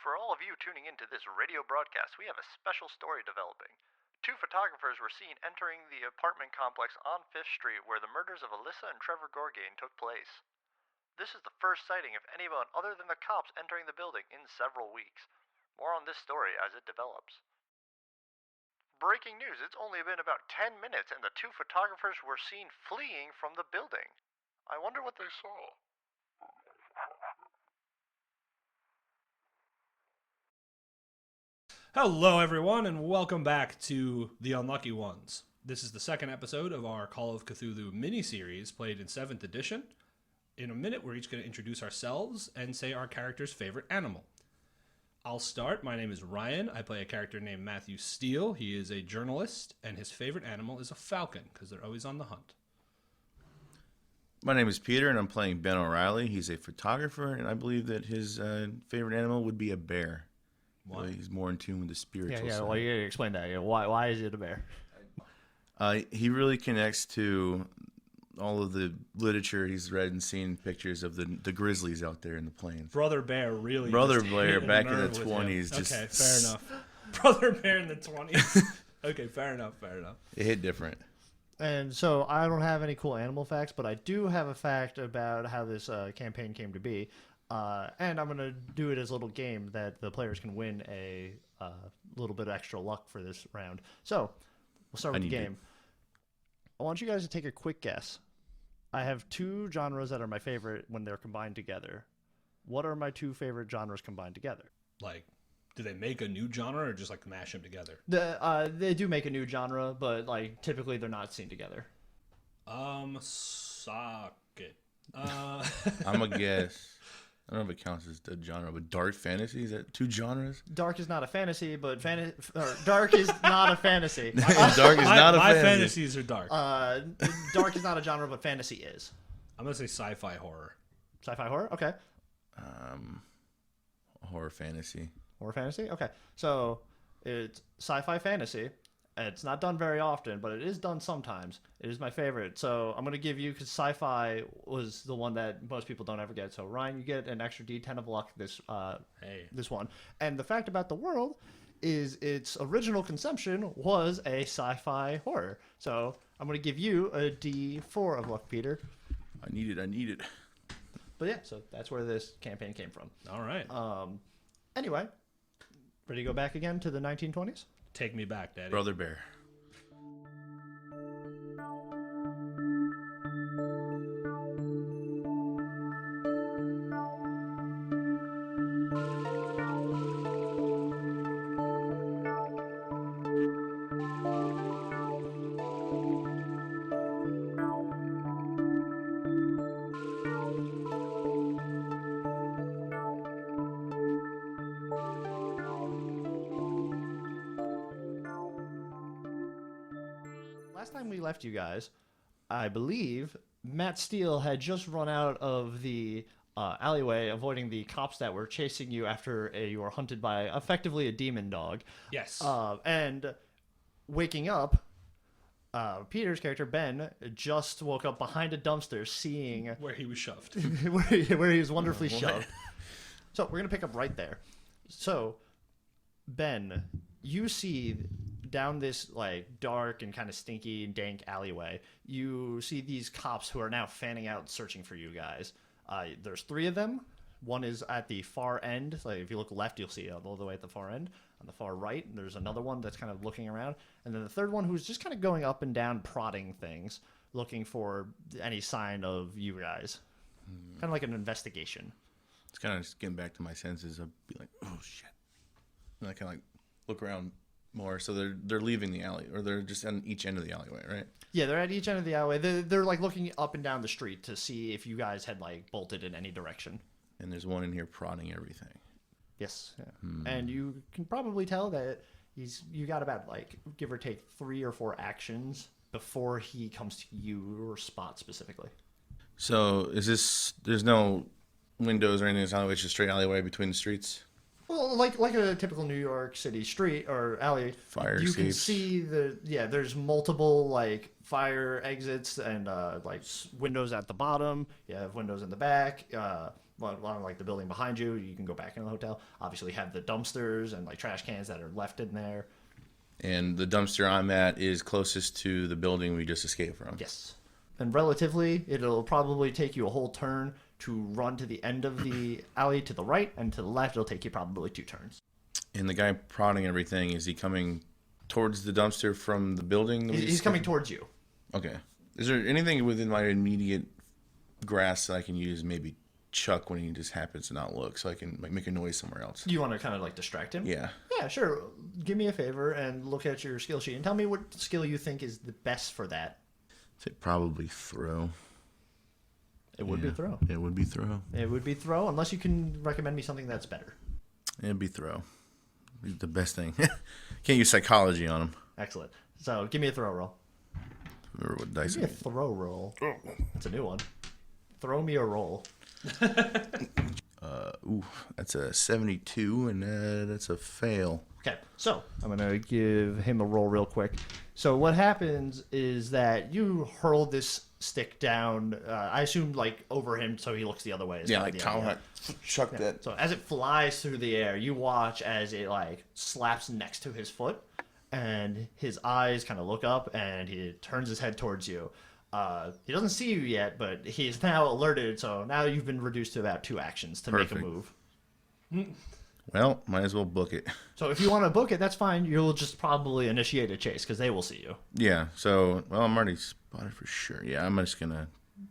For all of you tuning into this radio broadcast, we have a special story developing. Two photographers were seen entering the apartment complex on 5th Street where the murders of Alyssa and Trevor Gorgain took place. This is the first sighting of anyone other than the cops entering the building in several weeks. More on this story as it develops. Breaking news, it's only been about 10 minutes and the two photographers were seen fleeing from the building. I wonder what they saw. Hello, everyone, and welcome back to The Unlucky Ones. This is the second episode of our Call of Cthulhu mini-series played in 7th edition. In a minute, we're each going to introduce ourselves and say our character's favorite animal. I'll start. My name is Ryan. I play a character named Matthew Steele. He is a journalist, and his favorite animal is a falcon, because they're always on the hunt. My name is Peter, and I'm playing Ben O'Reilly. He's a photographer, and I believe that his favorite animal would be a bear. Why? Well, he's more in tune with the spiritual side. Well, you gotta explain that. Yeah, why is it a bear? He really connects to all of the literature he's read and seen pictures of the grizzlies out there in the plains. Brother Bear really. Brother Bear back in the 20s. Just okay, fair enough. Brother Bear in the 20s. Okay, fair enough. It hit different. And so I don't have any cool animal facts, but I do have a fact about how this campaign came to be. And I'm going to do it as a little game that the players can win a little bit of extra luck for this round. So we'll start with the game. I want you guys to take a quick guess. I have two genres that are my favorite when they're combined together. What are my two favorite genres combined together? Like, do they make a new genre or just like mash them together? They do make a new genre, but like typically they're not seen together. Socket. I'm a guess. I don't know if it counts as a genre, but dark fantasy, is that two genres? Dark is not a fantasy, but dark is not a fantasy. Dark is not a fantasy. My fantasies are dark. Dark is not a genre, but fantasy is. I'm going to say sci-fi horror. Sci-fi horror? Okay. Horror fantasy. Horror fantasy? Okay. So it's sci-fi fantasy. It's not done very often, but it is done sometimes. It is my favorite. So I'm going to give you, because sci-fi was the one that most people don't ever get. So Ryan, you get an extra D10 of luck this one. And the fact about the world is its original conception was a sci-fi horror. So I'm going to give you a D4 of luck, Peter. I need it. But yeah, so that's where this campaign came from. All right. Anyway, ready to go back again to the 1920s? Take me back, Daddy. Brother Bear. Last time we left you guys, I believe Matt Steele had just run out of the alleyway, avoiding the cops that were chasing you after you were hunted by effectively a demon dog. Yes. And waking up, Peter's character, Ben, just woke up behind a dumpster seeing... Where he was shoved. where he was wonderfully shoved. So we're going to pick up right there. So, Ben, you see... down this like dark and kind of stinky and dank alleyway, you see these cops who are now fanning out searching for you guys. There's three of them. One is at the far end. Like if you look left, you'll see it all the way at the far end. On the far right, there's another one that's kind of looking around. And then the third one who's just kind of going up and down, prodding things, looking for any sign of you guys. Kind of like an investigation. It's kind of just getting back to my senses. I'll be like, oh, shit. And I kind of like look around more, so they're leaving the alley, or they're just on each end of the alleyway, right? Yeah, they're at each end of the alleyway. They're like looking up and down the street to see if you guys had like bolted in any direction. And there's one in here prodding everything. Yes, yeah. And you can probably tell that you got about like give or take 3 or 4 actions before he comes to you or spot specifically. So there's no windows or anything in this alleyway, it's just a straight alleyway between the streets? Well, like a typical New York City street or alley, fire you escapes. Can see there's multiple like fire exits and like windows at the bottom. You have windows in the back. along like the building behind you. You can go back in the hotel. Obviously, have the dumpsters and like trash cans that are left in there. And the dumpster I'm at is closest to the building we just escaped from. Yes. And relatively, it'll probably take you a whole turn to run to the end of the alley to the right, and to the left, it'll take you probably 2 turns. And the guy prodding everything, is he coming towards the dumpster from the building? that we He's escaped coming from? towards you. Okay. Is there anything within my immediate grasp that I can use, maybe Chuck when he just happens to not look, so I can like, make a noise somewhere else? You want to kind of like distract him? Yeah. Yeah, sure. Give me a favor and look at your skill sheet and tell me what skill you think is the best for that. Say probably throw. It would be throw. It would be throw. It would be throw, unless you can recommend me something that's better. It'd be throw. The best thing. Can't use psychology on him. Excellent. So give me a throw roll. Remember what dice Give me a throw roll. That's a new one. Throw me a roll. Ooh, that's a 72, and that's a fail. Okay, so I'm going to give him a roll real quick. So what happens is that you hurl this stick down, I assume like over him so he looks the other way. Yeah, like Tom had chuck that. So as it flies through the air, you watch as it like slaps next to his foot, and his eyes kind of look up, and he turns his head towards you. He doesn't see you yet, but he's now alerted, so now you've been reduced to about 2 actions to make a move. Well, might as well book it. So if you want to book it, that's fine. You'll just probably initiate a chase because they will see you. Yeah, so, well, I'm already spotted for sure. Yeah, I'm just going to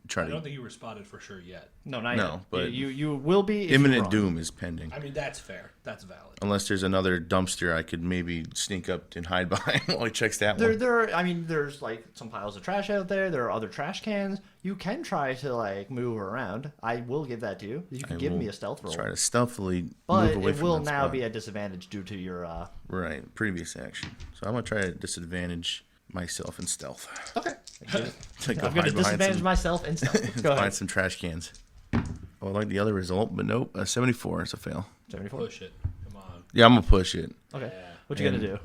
try I to... don't think you were spotted for sure yet. No, not No, yet. but you will be if you Imminent run. doom is pending. I mean, that's fair. That's valid. Unless there's another dumpster I could maybe sneak up and hide behind while he checks that one. There's like some piles of trash out there. There are other trash cans. You can try to like move around. I will give that to you. You can give me a stealth roll. Try to stealthily But move away it from will that now spot. be at disadvantage due to your. Right, previous action. So I'm going to try to disadvantage myself in stealth. Okay. To go I'm going hide to behind disadvantage some- myself and stealth. Go Find ahead. some trash cans. Oh, I like the other result, but nope. 74 is a fail. 74. Push it. Come on. Yeah, I'm going to push it. Okay. What you gonna do?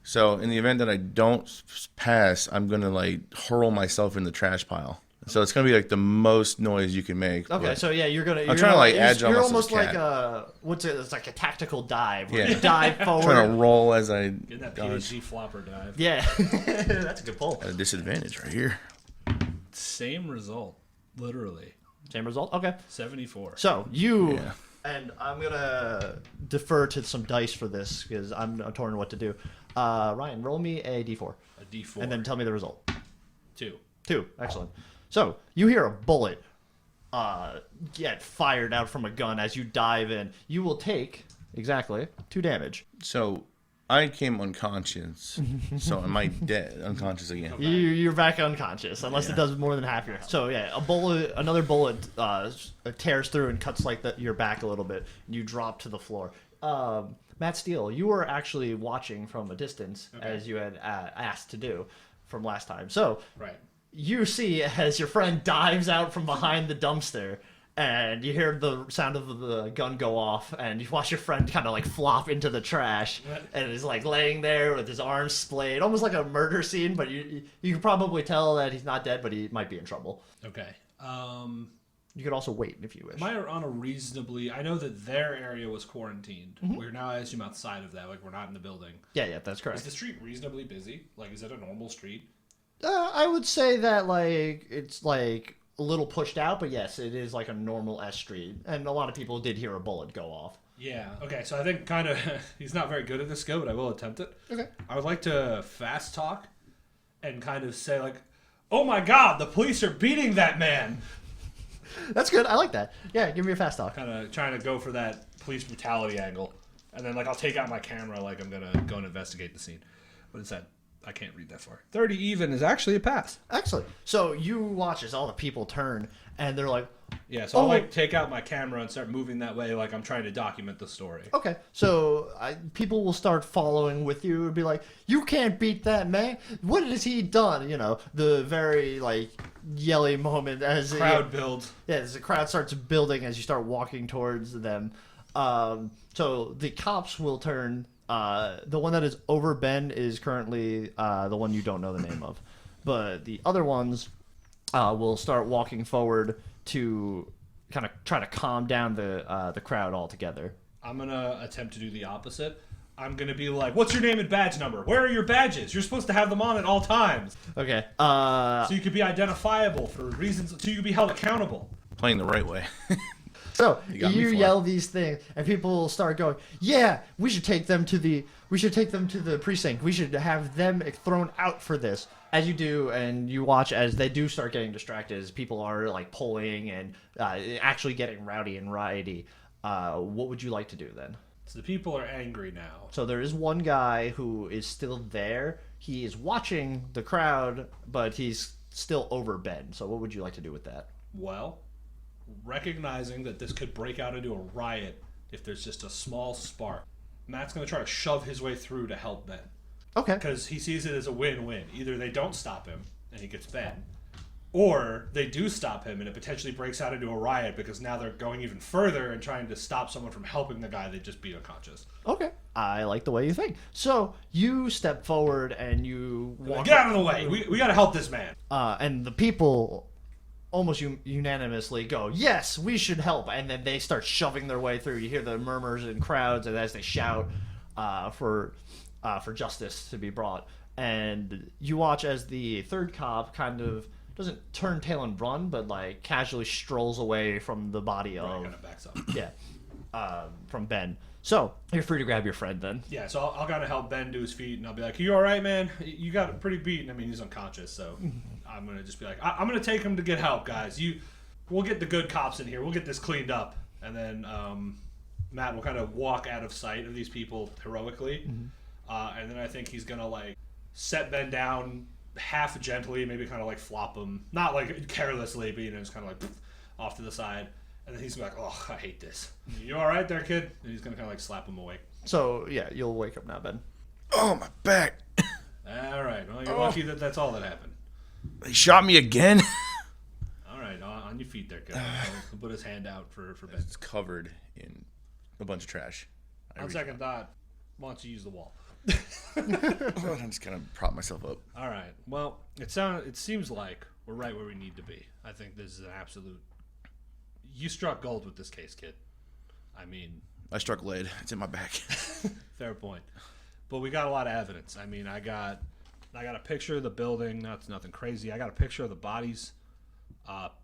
So in the event that I don't pass, I'm going to like hurl myself in the trash pile. So it's going to be like the most noise you can make. Okay, but- so yeah, you're gonna. I'm trying to like agile You're myself almost as like cat. it's like a tactical dive. Where Yeah. you dive forward. Trying to roll as I Get that dodge. PhD flopper dive. Yeah, that's a good pull. At a disadvantage right here. Same result. Literally. Same result. Okay. 74. So you Yeah. and I'm gonna defer to some dice for this because I'm torn what to do. Ryan, roll me a d4 A D4. and then tell me the result. 2. 2. Excellent. So you hear a bullet get fired out from a gun as you dive in. You will take exactly 2 damage. So I came unconscious. So am I dead? Unconscious again? You're back unconscious unless it does more than half your health. So yeah, another bullet tears through and cuts like your back a little bit. And you drop to the floor. Matt Steele, you were actually watching from a distance as you had asked to do from last time. So Right. you see as your friend dives out from behind the dumpster. And you hear the sound of the gun go off, and you watch your friend kind of like flop into the trash, and is like laying there with his arms splayed, almost like a murder scene. But you can probably tell that he's not dead, but he might be in trouble. Okay. You could also wait if you wish. Mine are on a reasonably. I know that their area was quarantined. We're now, I assume, outside of that. Like, we're not in the building. Yeah, that's Is correct. the street reasonably busy? Like, is it a normal street? I would say that like it's like a little pushed out, but yes, it is like a normal S street, and a lot of people did hear a bullet go off. Yeah. Okay. So I think kind of he's not very good at this skill, but I will attempt it. Okay. I would like to fast talk and kind of say like, "Oh my God, the police are beating that man." That's good. I like that. Yeah, give me a fast talk. Kind of trying to go for that police brutality angle, and then like I'll take out my camera like I'm gonna go and investigate the scene. What is that? I can't read that far. 30 even is actually a pass. Excellent. So you watch as all the people turn, and they're like, Yeah, so I'll like take out my camera and start moving that way like I'm trying to document the story. okay. So people will start following with you and be like, you can't beat that man. What has he done? You know, the very like yelly moment as Crowd build. Yeah, as the crowd starts building as you start walking towards them. So the cops will turn. The one that is over Ben is currently the one you don't know the name of. But the other ones will start walking forward to kind of try to calm down the crowd altogether. I'm gonna attempt to do the opposite. I'm gonna be like, "What's your name and badge number? Where are your badges? You're supposed to have them on at all times, Okay. so you could be identifiable for reasons. So you could be held accountable." Playing the right way. So got me you for yell these things, and people start going, "Yeah, we should take them to the precinct. We should have them thrown out for this." As you do, and you watch as they do start getting distracted, as people are like pulling and actually getting rowdy and riotty. What would you like to do then? So the people are angry now. So there is one guy who is still there. He is watching the crowd, but he's still over Ben. So what would you like to do with that? Well, recognizing that this could break out into a riot if there's just a small spark, Matt's going to try to shove his way through to help Ben. Okay. Because he sees it as a win-win. Either they don't stop him and he gets Ben, or they do stop him and it potentially breaks out into a riot because now they're going even further and trying to stop someone from helping the guy they just beat unconscious. Okay. I like the way you think. So you step forward and you walk. Get out of the way. We got to help this man. And the people almost unanimously go, "Yes, we should help." And then they start shoving their way through. You hear the murmurs in crowds, and as they shout for justice to be brought. And you watch as the third cop kind of doesn't turn tail and run, but like casually strolls away from the body of Kind of backs up. from Ben. So you're free to grab your friend then. Yeah, so I'll kind of help Ben to his feet, and I'll be like, "You all right, man? You got it pretty beaten." I mean, he's unconscious, so I'm gonna just be like, "I'm gonna take him to get help, guys. We'll get the good cops in here. We'll get this cleaned up." And then Matt will kind of walk out of sight of these people heroically, and then I think he's gonna like set Ben down half gently, maybe kind of like flop him, not like carelessly, but just kind of like off to the side. And then he's gonna be like, "Oh, I hate this. You all right there, kid?" And he's gonna kind of like slap him awake. So yeah, you'll wake up now, Ben. Oh, my back. All right. Well, you're lucky that that's all that happened. They shot me again. All right, on your feet there, kid. He'll put his hand out for Ben. It's covered in a bunch of trash. On second thought, why don't you use the wall? I'm just gonna prop myself up. All right. Well, it seems like we're right where we need to be. I think this is an absolute. You struck gold with this case, kid. I mean, I struck lead. It's in my back. fair point. But we got a lot of evidence. I mean, I got a picture of the building. That's nothing crazy. I got a picture of the bodies.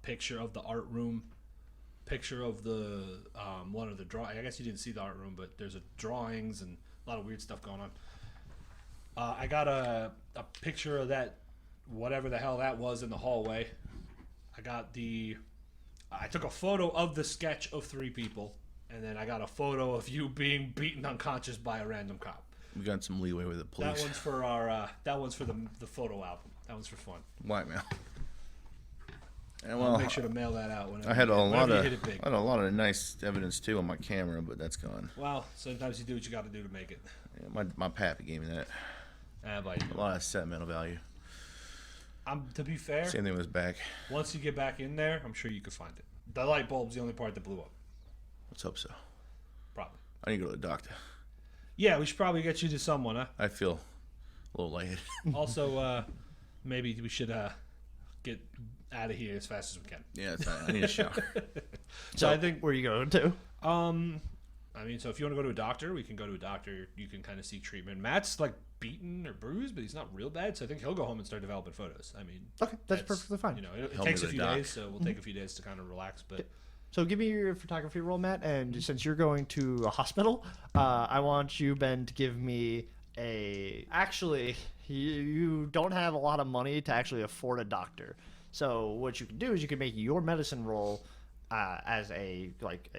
Picture of the art room. Picture of the one of the drawing. I guess you didn't see the art room, but there's drawings and a lot of weird stuff going on. I got a picture of that, whatever the hell that was in the hallway. I took a photo of the sketch of 3 people, and then I got a photo of you being beaten unconscious by a random cop. We got some leeway with the police. That one's for our. That one's for the photo album. That one's for fun. Blackmail. And I'll make sure to mail that out whenever. I had a lot you hit it big. of nice evidence too on my camera, but that's gone. Well, sometimes you do what you got to do to make it. Yeah, my pappy gave me that. But A lot of sentimental value. to be fair, Same thing with his back. once you get back in there, I'm sure you could find it. The light bulb's the only part that blew up. Let's hope so. Probably. I need to go to the doctor. Yeah, we should probably get you to someone, huh? I feel a little lightheaded. Also, maybe we should get out of here as fast as we can. Yeah, it's fine. I need a shower. So I think where are you going to? I mean, so if you want to go to a doctor, we can go to a doctor. You can kind of seek treatment. Matt's like beaten or bruised, but he's not real bad, so I think he'll go home and start developing photos. I mean, Okay, that's perfectly fine. You know, it Help takes me a to few the doc. days, so we'll take a few days to kind of relax. But So give me your photography roll, Matt, and since you're going to a hospital, I want you, Ben, to give me a... Actually, you don't have a lot of money to actually afford a doctor. So what you can do is you can make your medicine roll as a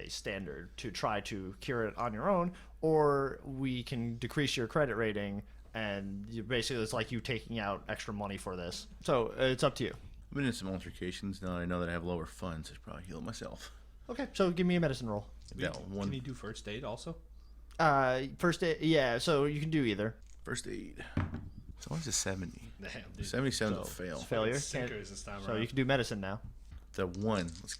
standard to try to cure it on your own, or we can decrease your credit rating, and basically it's like you taking out extra money for this. So it's up to you. I've been in some altercations. Now I know that I have lower funds. I should probably heal myself. Okay, so give me a medicine roll. Yeah, can you do first aid also? First aid, yeah, so you can do either. First aid. It's always a 70. Damn, dude. 77 is a fail. It's failure. Sinkers this time So around. you can do medicine now. The 1. Let's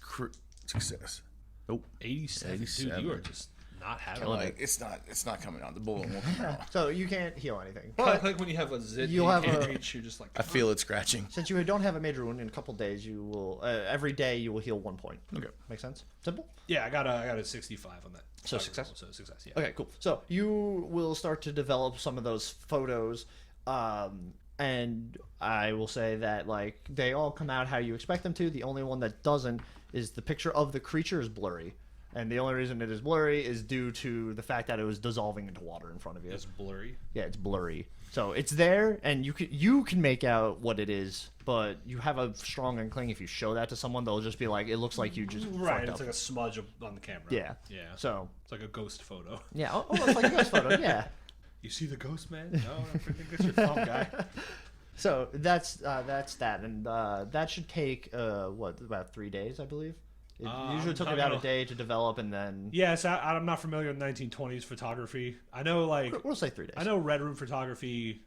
success. Nope. 87. 87. Dude, you are just not have it. Like it's not coming out. The bullet won't come out. So you can't heal anything. Like, But when you have a zit, You'll you have can't a- reach. You're just like, I feel it scratching. since you don't have a major wound, in a couple days you will every day you will heal 1 point. Okay. Make sense? Simple? yeah, I got a 65 on that. So Target success? roll, So success. Yeah. Okay, cool. So you will start to develop some of those photos, and I will say that like they all come out how you expect them to. The only one that doesn't is the picture of the creature is blurry, and the only reason it is blurry is due to the fact that it was dissolving into water in front of you. It's blurry. Yeah, it's blurry. So it's there, and you can make out what it is, but you have a strong inkling. If you show that to someone, they'll just be like, "It looks like you just Right. fucked It's up." like a smudge on the camera. Yeah. Yeah. So It's like a ghost photo. yeah, oh, it's like a ghost photo. Yeah. You see the ghost, man? No, I think it's your thumb guy. So that's that, and that should take about 3 days, I believe. It usually took I about don't a day to develop, and then Yes, I'm not familiar with 1920s photography. I know, like, we'll say 3 days. I know Red Room photography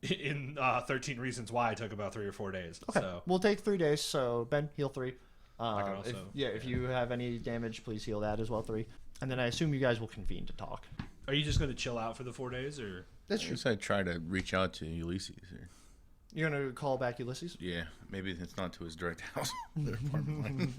in 13 Reasons Why took about 3 or 4 days. Okay, So we'll take 3 days. So Ben, heal 3. can also- if you have any damage, please heal that as well 3. And then I assume you guys will convene to talk. are you just going to chill out for the 4 days, or? That's I guess I try to reach out to Ulysses. Or, You're gonna call back Ulysses. yeah, maybe it's not to his direct house. Their apartment.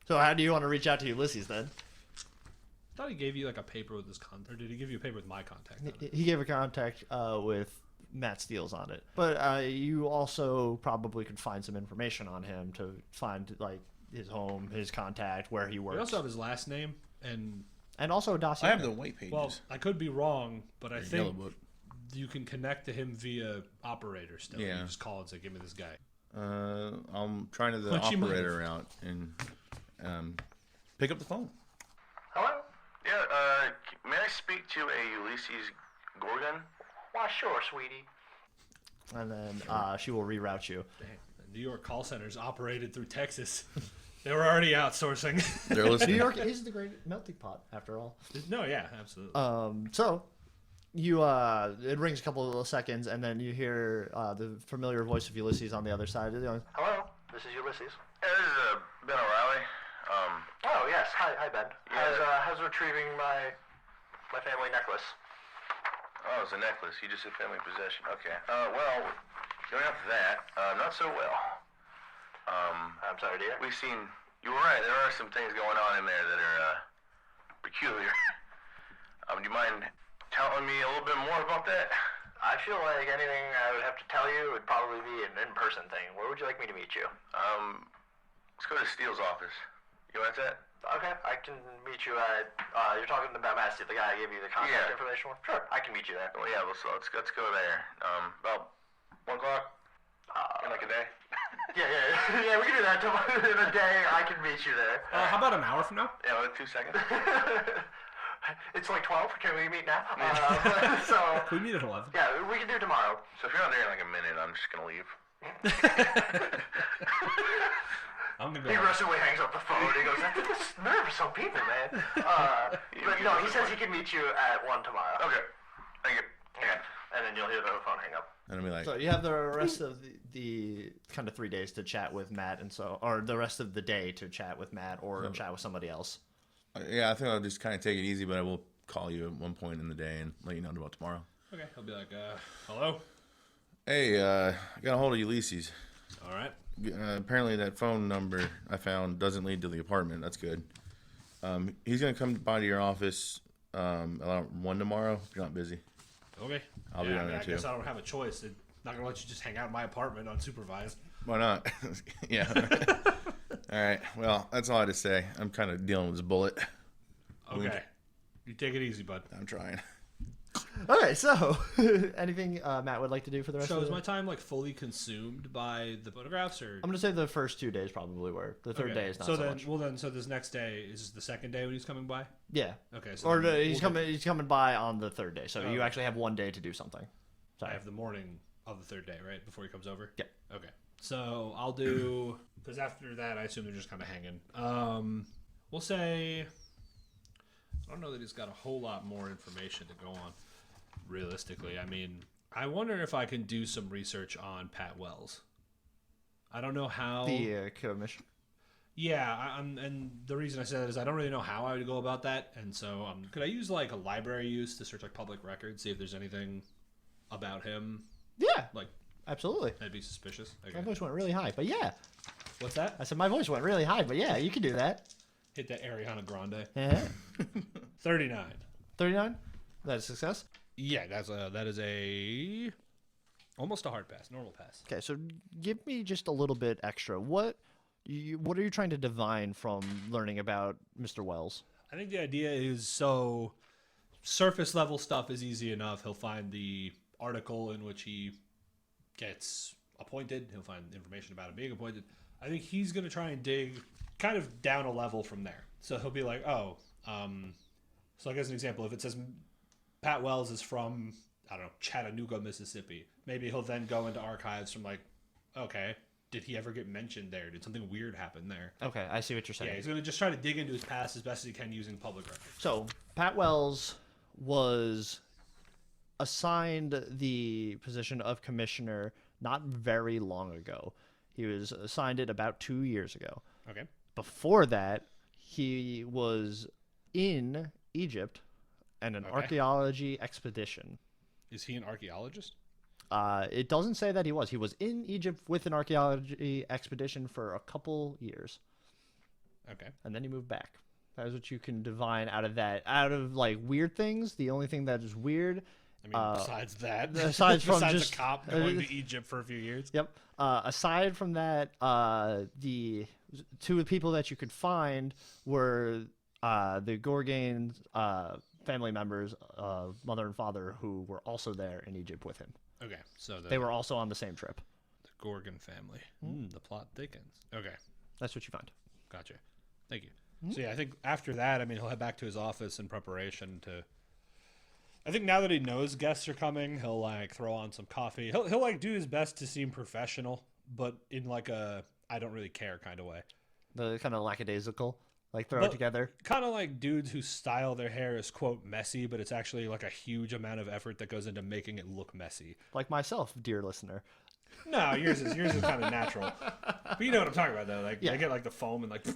So how do you want to reach out to Ulysses then? I thought he gave you like a paper with his contact. Or did he give you a paper with my contact on it? He gave a contact with Matt Steele's on it, but you also probably could find some information on him to find like his home, his contact, where he We works, also have his last name, and and a dossier. I have the white pages. well, I could be wrong, but I Or yellow think book. you can connect to him via operator still. Yeah. You just call and say, "Give me this guy." I'm trying to the What you might operator out and pick up the phone. Hello? Yeah, may I speak to a Ulysses Gorgain? Why, sure, sweetie. And then she will reroute you. Dang, the New York call centers operated through Texas. They were already outsourcing. They're New listening. York is the great melting pot, after all. No, yeah, absolutely. So you it rings a couple of seconds, and then you hear the familiar voice of Ulysses on the other side. Hello? This is Ulysses. Hey, this is Ben O'Reilly. Oh, yes. Hi, Ben. Yeah. How's retrieving my family necklace? Oh, it's a necklace. You just said family possession. Okay. Well, going after that, not so well. I'm sorry, dear. We've seen. You were right. There are some things going on in there that are peculiar. Do you mind telling me a little bit more about that? I feel like anything I would have to tell you would probably be an in-person thing. Where would you like me to meet you? Let's go to Steele's office. You want that? Okay, I can meet you at, you're talking about Matt Steele, the guy I gave you the contact Yeah. information for? Sure, I can meet you there. Well, yeah. Let's go there. About 1 o'clock in like a day. Yeah, we can do that. In a day, I can meet you there. How about an hour from now? Yeah, with 2 seconds. It's like 12. Can we meet now? So, Can we meet at 11? yeah, we can do tomorrow. So if you're not there in like a minute, I'm just gonna leave. I'm gonna go. He aggressively hangs up the phone. He goes, "This is nervous, some people, man." But no, he says he can meet you at 1 tomorrow. Okay. Thank you. Yeah. And then you'll hear the phone hang up. And I'll be like, So you have the rest of the kind of 3 days to chat with Matt, or the rest of the day to chat with Matt or chat with somebody else. yeah, I think I'll just kind of take it easy, but I will call you at one point in the day and let you know about tomorrow. Okay, I'll be like, hello? Hey, I got a hold of Ulysses. All right. Apparently that phone number I found doesn't lead to the apartment. That's good. He's going to come by to your office around 1 tomorrow if you're not busy. Okay. I'll be down there I too. guess I don't have a choice. They're not going to let you just hang out in my apartment unsupervised. Why not? Yeah. All right. Well, that's all I had to say. I'm kind of dealing with this bullet. Okay. You take it easy, bud. I'm trying. Okay, so anything Matt would like to do for the rest So of is the my time like fully consumed by the photographs, or? I'm gonna say the first 2 days probably were. The third Okay. day is not so so then, much. well then, so this next day is the second day when he's coming by. Yeah. Okay. So Or then he's we'll coming. He's coming by on the third day, so Oh, you okay. actually have 1 day to do something. I Sorry. have the morning of the third day, right before he comes over. Yeah. Okay. So I'll do because after that, I assume they're just kind of hanging. We'll say I don't know that he's got a whole lot more information to go on. Realistically, I mean, I wonder if I can do some research on Pat Wells. I don't know how. The commission. Yeah, and the reason I say that is I don't really know how I would go about that, and so could I use like a library use to search like public records, see if there's anything about him? Yeah, Like, absolutely. that'd be suspicious. Okay. My voice went really high, but yeah. What's that? I said my voice went really high, but yeah, you can do that. Hit that Ariana Grande. Yeah. 39. 39? That's a success? Yeah, that is a almost a hard pass, normal pass. Okay, so give me just a little bit extra. What are you trying to divine from learning about Mr. Wells? I think the idea is so surface level stuff is easy enough. He'll find the article in which he gets appointed. He'll find information about him being appointed. I think he's going to try and dig kind of down a level from there. So he'll be like, so like as an example, if it says Pat Wells is from, I don't know, Chattanooga, Mississippi, maybe he'll then go into archives from like, okay, did he ever get mentioned there? Did something weird happen there? Okay, I see what you're saying. Yeah, he's going to just try to dig into his past as best as he can using public records. So Pat Wells was assigned the position of commissioner not very long ago. He was assigned it about 2 years ago. Okay. Before that, he was in Egypt and an archaeology expedition. Is he an archaeologist? It doesn't say that he was. He was in Egypt with an archaeology expedition for a couple years. Okay. And then he moved back. That is what you can divine out of that. Out of like weird things, the only thing that is weird. I mean, besides that, besides from besides just a cop going to Egypt for a few years. Yep. Aside from that, the two people that you could find were the Gorgain family members, mother and father, who were also there in Egypt with him. Okay, so They were also on the same trip. the Gorgain family. The plot thickens. Okay, That's what you find. gotcha. Thank you. So yeah, I think after that, I mean, he'll head back to his office in preparation to. I think now that he knows guests are coming, he'll like throw on some coffee. He'll like do his best to seem professional, but in like a I don't really care kind of way. The kind of lackadaisical, like throw But- it together. Kind of like dudes who style their hair as quote messy, but it's actually like a huge amount of effort that goes into making it look messy. Like myself, dear listener. No, yours is kind of natural. But you know what I'm talking about though. Like Yeah. they get like the foam and like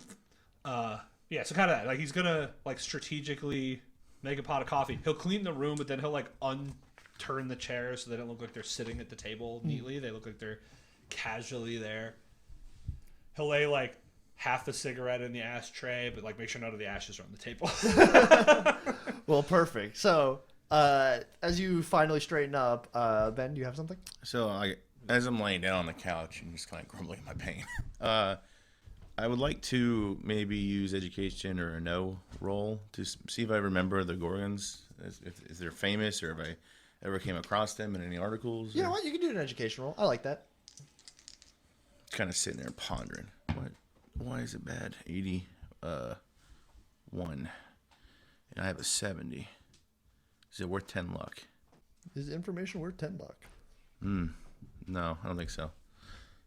yeah, so kind of that. Like he's gonna like strategically make a pot of coffee. He'll clean the room, but then he'll like turn the chairs so they don't look like they're sitting at the table neatly. They look like they're casually there. He'll lay like half a cigarette in the ashtray, but like make sure none of the ashes are on the table. Well, perfect. So, as you finally straighten up, Ben, do you have something? So as I'm laying down on the couch and just kind of grumbling in my pain, I would like to maybe use education or a no roll to see if I remember the Gorgons, if they're famous or if I ever came across them in any articles. You know what? You can do an education roll. I like that. Kind of sitting there pondering. Why is it bad? 81. And I have a 70. Is it worth 10 luck? Is information worth $10? No, I don't think so.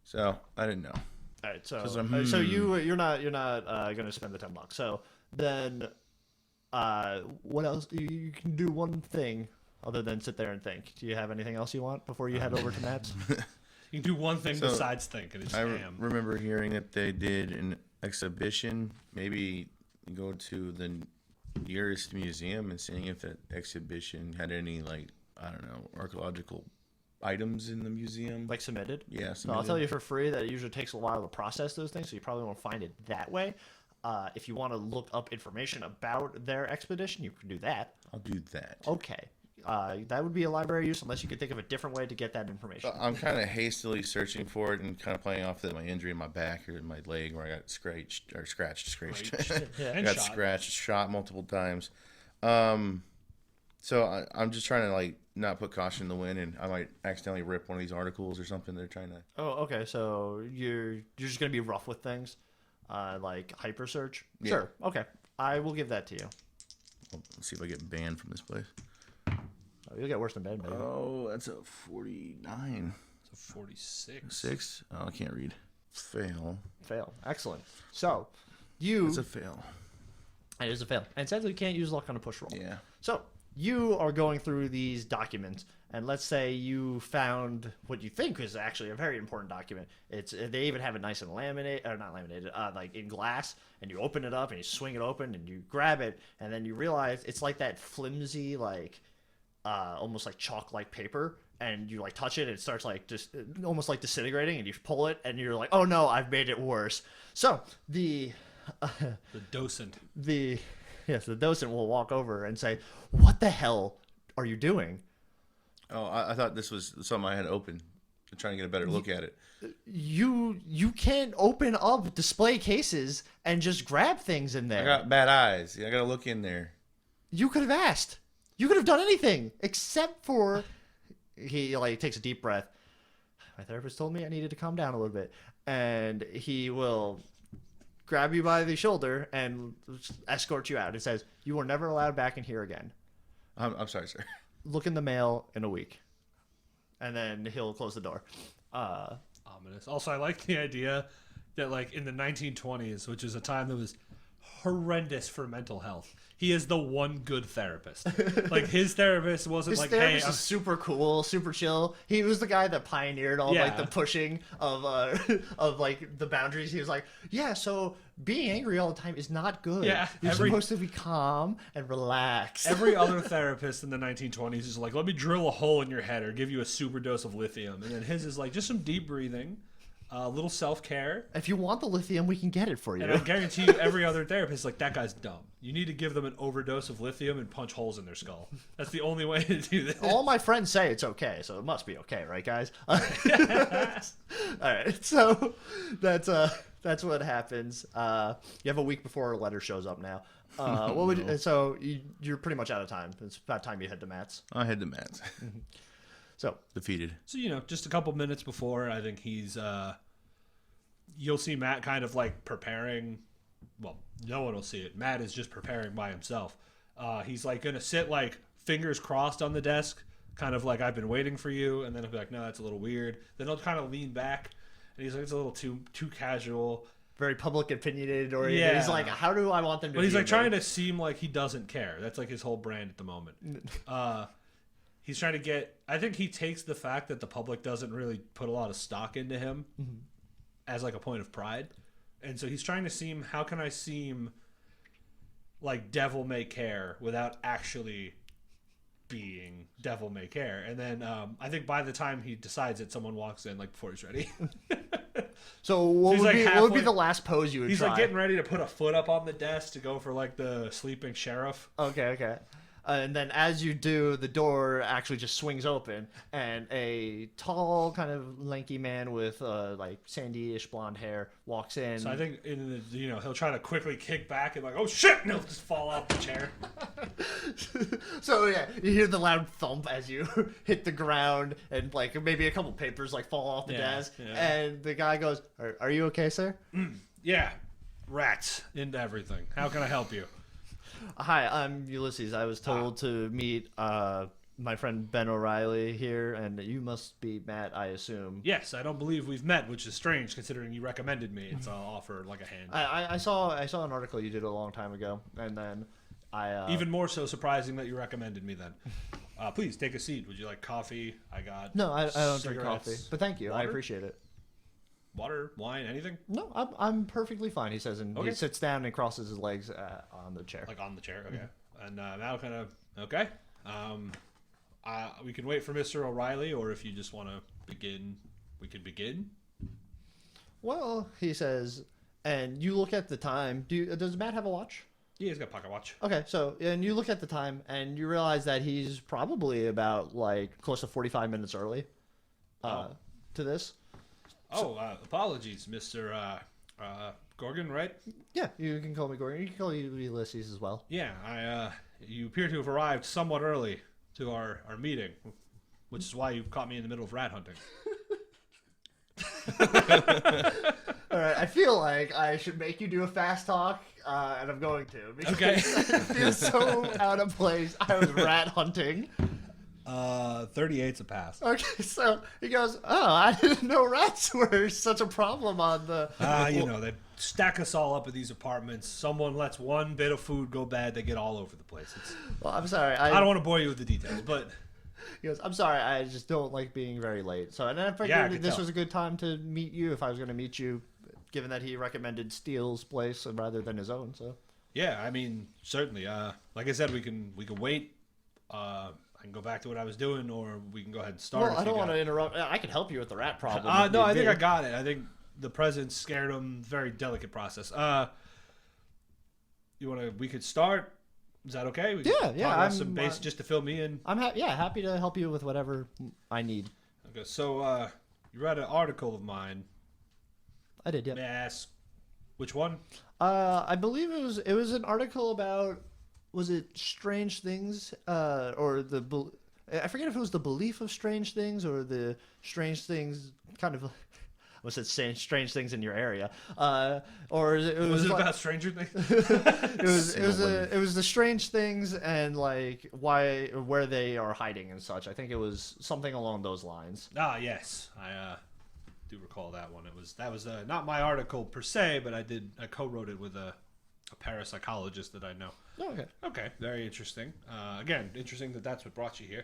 So I didn't know. All right, so I'm- so you're not going to spend the $10. So then, what else? You can do one thing other than sit there and think. Do you have anything else you want before you head over to Matt's? You can do one thing So, besides think, and it's I ham. remember hearing that they did an exhibition. Maybe go to the nearest museum and seeing if that exhibition had any, like, I don't know, archaeological items in the museum. Like submitted? Yeah, So I'll tell you for free that it usually takes a while to process those things, so you probably won't find it that way. If you want to look up information about their expedition, you can do that. I'll do that. Okay. That would be a library use unless you could think of a different way to get that information. I'm kind of hastily searching for it and kind of playing off that my injury in my back or in my leg where I got scratched. Yeah. And got shot. scratched, shot multiple times. So I'm just trying to like not put caution in the wind, and I might accidentally rip one of these articles or something. They're trying to. Oh, okay. So you're just gonna be rough with things, like hyper search. Yeah. Sure. Okay. I will give that to you. Let's see if I get banned from this place. Oh, you'll get worse than Ben, maybe. Oh, that's a 49. It's a 46. 6? Oh, I can't read. Fail. Fail. Excellent. So you. It's a fail. It is a fail, and sadly you can't use luck on a push roll. Yeah. So you are going through these documents, and let's say you found what you think is actually a very important document. They even have it nice and laminated, or not laminated, like in glass, and you open it up and you swing it open and you grab it, and then you realize it's like that flimsy, like almost like chalk-like paper, and you like touch it and it starts like just almost like disintegrating, and you pull it and you're like, oh no, I've made it worse. So the docent. the docent will walk over and say, what the hell are you doing? Oh, I thought this was something I had open. I'm trying to get a better look at it. You can't open up display cases and just grab things in there. I got bad eyes. I got to look in there. You could have asked. You could have done anything except for... He like takes a deep breath. My therapist told me I needed to calm down a little bit. And he will grab you by the shoulder and escort you out. It says, you are never allowed back in here again. I'm sorry, sir. Look in the mail in a week. And then he'll close the door. Ominous. Also, I like the idea that, like, in the 1920s, which is a time that was horrendous for mental health, he is the one good therapist. Like, his therapist wasn't His like, therapist hey, is super cool, super chill. He was the guy that pioneered all like the pushing of like the boundaries. He was like, yeah, so being angry all the time is not good. Yeah, You're supposed to be calm and relaxed. Every other therapist in the 1920s is like, let me drill a hole in your head or give you a super dose of lithium. And then his is like, just some deep breathing, a little self-care. If you want the lithium, we can get it for you. And I guarantee you every other therapist is like, that guy's dumb. You need to give them an overdose of lithium and punch holes in their skull. That's the only way to do this. All my friends say it's okay, so it must be okay, right, guys? All right, so that's what happens. You have a week before a letter shows up now. What would you, so you're pretty much out of time. It's about time you head to Matt's. I head to Matt's. So defeated. So, you know, just a couple minutes before, I think he's you'll see Matt kind of like preparing. Well, no one will see it. Matt is just preparing by himself. He's like going to sit like fingers crossed on the desk, kind of like, I've been waiting for you. And then he'll be like, no, that's a little weird. Then he'll kind of lean back and he's like, it's a little too casual. Very public opinionated oriented. Yeah. He's like, how do I want them to But he's view like me? trying to seem like he doesn't care. That's like his whole brand at the moment. He's trying to get, I think he takes the fact that the public doesn't really put a lot of stock into him as like a point of pride. And so he's trying to seem, how can I seem like devil may care without actually being devil may care? And then I think by the time he decides it, someone walks in like before he's ready. So what he's would, like what would be halfway- the last pose you would He's try? like getting ready to put a foot up on the desk to go for like the sleeping sheriff. Okay. And then as you do, the door actually just swings open, and a tall, kind of lanky man with like sandy-ish blonde hair walks in. So I think he'll try to quickly kick back and like, oh shit, and he'll just fall off the chair. So yeah, you hear the loud thump as you hit the ground, and like maybe a couple papers like fall off the desk. Yeah. And the guy goes, "Are you okay, sir?" Yeah, rats into everything. How can I help you? Hi, I'm Ulysses. I was told to meet my friend Ben O'Reilly here, and you must be Matt, I assume. Yes, I don't believe we've met, which is strange considering you recommended me. So I'll offer like a hand. I saw an article you did a long time ago, and then I Even more so surprising that you recommended me then. Please take a seat. Would you like coffee? I got No, I don't drink cigarettes. coffee, but thank you. I Water? appreciate it. Water, wine, anything? No, I'm perfectly fine. He says, and Okay. he sits down and crosses his legs on the chair. Like on the chair, okay. And now kind of okay. We can wait for Mr. O'Reilly, or if you just want to begin, we can begin. Well, he says, and you look at the time. Does Matt have a watch? Yeah, he's got a pocket watch. Okay, so and you look at the time, and you realize that he's probably about like close to 45 minutes early to this. Apologies, Mr. Gorgain, right? Yeah, you can call me Gorgain. You can call you Ulysses as well. Yeah, you appear to have arrived somewhat early to our meeting, which is why you caught me in the middle of rat hunting. All right, I feel like I should make you do a fast talk, and I'm going to. Because Okay. it feels so out of place. I was rat hunting. 38's a pass. Okay, so he goes, "Oh, I didn't know rats were such a problem on the." They stack us all up in these apartments. Someone lets one bit of food go bad, they get all over the place. Well, I'm sorry. I don't want to bore you with the details, but He goes, "I'm sorry. I just don't like being very late." So, and then I figured Yeah, I could this tell. was a good time to meet you if I was going to meet you, given that he recommended Steele's place rather than his own. So. yeah, I mean, certainly. Like I said, we can wait. I can go back to what I was doing, or we can go ahead and start. Well, I don't want to interrupt. I can help you with the rat problem. if No, need I think be. I got it. I think the presence scared him. Very delicate process. We could start. Is that okay? We can Yeah, talk yeah, about I'm, some base just to fill me in. I'm happy to help you with whatever I need. Okay, so you read an article of mine. I did, yeah. May I ask which one? I believe it was an article about, was it strange things or I forget if it was the belief of strange things or the strange things kind of. Was it strange things in your area, or it Was it like, about Stranger Things? it was the strange things and like where they are hiding and such. I think it was something along those lines. Yes, I do recall that one. That was not my article per se, but I co-wrote it with a parapsychologist that I know. Oh, okay. Okay, very interesting. Again, interesting that's what brought you here.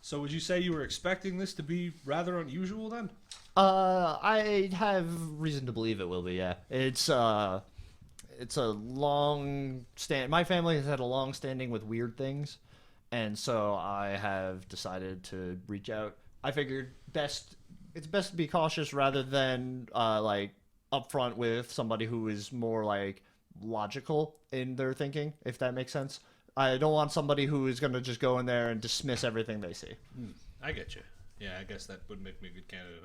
So would you say you were expecting this to be rather unusual then? I have reason to believe it will be. Yeah, it's a long stand. My family has had a long standing with weird things, and so I have decided to reach out. I figured it's best to be cautious rather than like upfront with somebody who is more like logical in their thinking, if that makes sense. I don't want somebody who is going to just go in there and dismiss everything they see. I get you. Yeah, I guess that would make me a good candidate.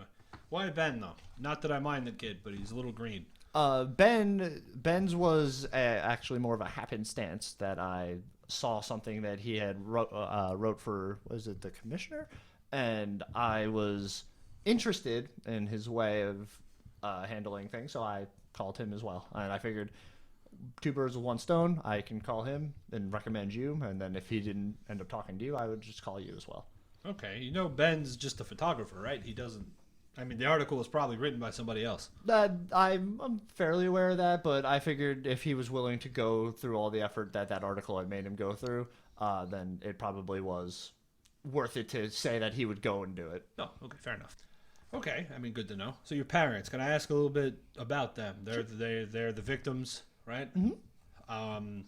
Why Ben though? Not that I mind the kid, but he's a little green. Ben's was actually more of a happenstance that I saw something that he had wrote for, was it the commissioner? And I was interested in his way of handling things, so I called him as well. And I figured, two birds with one stone. I can call him and recommend you, and then if he didn't end up talking to you, I would just call you as well. Okay, Ben's just a photographer, right? He doesn't. I mean, the article was probably written by somebody else. I'm fairly aware of that, but I figured if he was willing to go through all the effort that article had made him go through, then it probably was worth it to say that he would go and do it. Oh, okay, fair enough. Okay, I mean, good to know. So your parents, can I ask a little bit about them? They're the victims, right? Mm-hmm.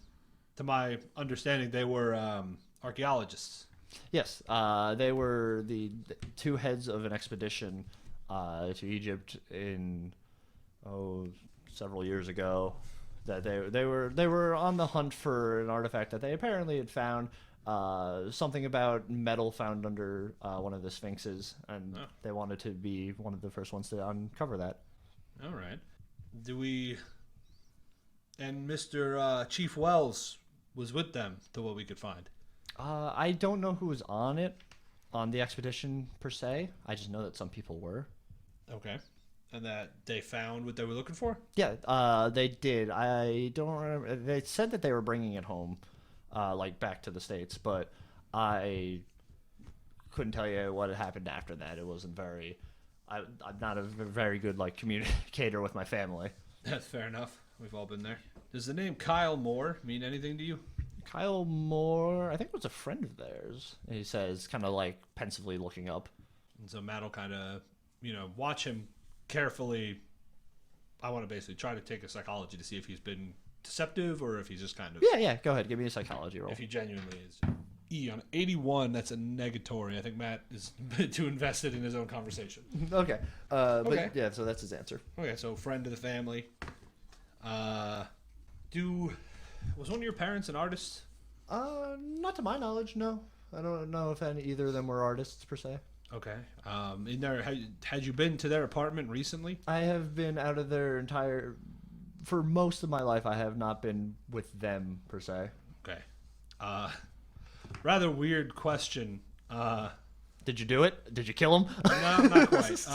To my understanding, they were archaeologists. Yes, they were the two heads of an expedition to Egypt in several years ago. That they were on the hunt for an artifact that they apparently had found, something about metal found under one of the sphinxes, and they wanted to be one of the first ones to uncover that. All right. And Mr. Chief Wells was with them, to what we could find. I don't know who was on the expedition per se. I just know that some people were. Okay. And that they found what they were looking for? Yeah, they did. I don't remember. They said that they were bringing it home, like back to the States, but I couldn't tell you what had happened after that. It wasn't very. I'm not a very good like communicator with my family. That's fair enough. We've all been there. Does the name Kyle Moore mean anything to you? Kyle Moore, I think was a friend of theirs. He says, kind of like pensively looking up. And so Matt will kind of, watch him carefully. I want to basically try to take a psychology to see if he's been deceptive or if he's just kind of. Yeah. Go ahead. Give me a psychology roll. If he genuinely is. On 81, that's a negatory. I think Matt is too invested in his own conversation. Okay. Okay. But yeah, so that's his answer. Okay, so friend of the family. Was one of your parents an artist? Not to my knowledge, no. I don't know if either of them were artists per se. Okay. Had you been to their apartment recently? I have been out of their for most of my life, I have not been with them per se. Okay. Rather weird question. Did you do it? Did you kill him? No, not quite.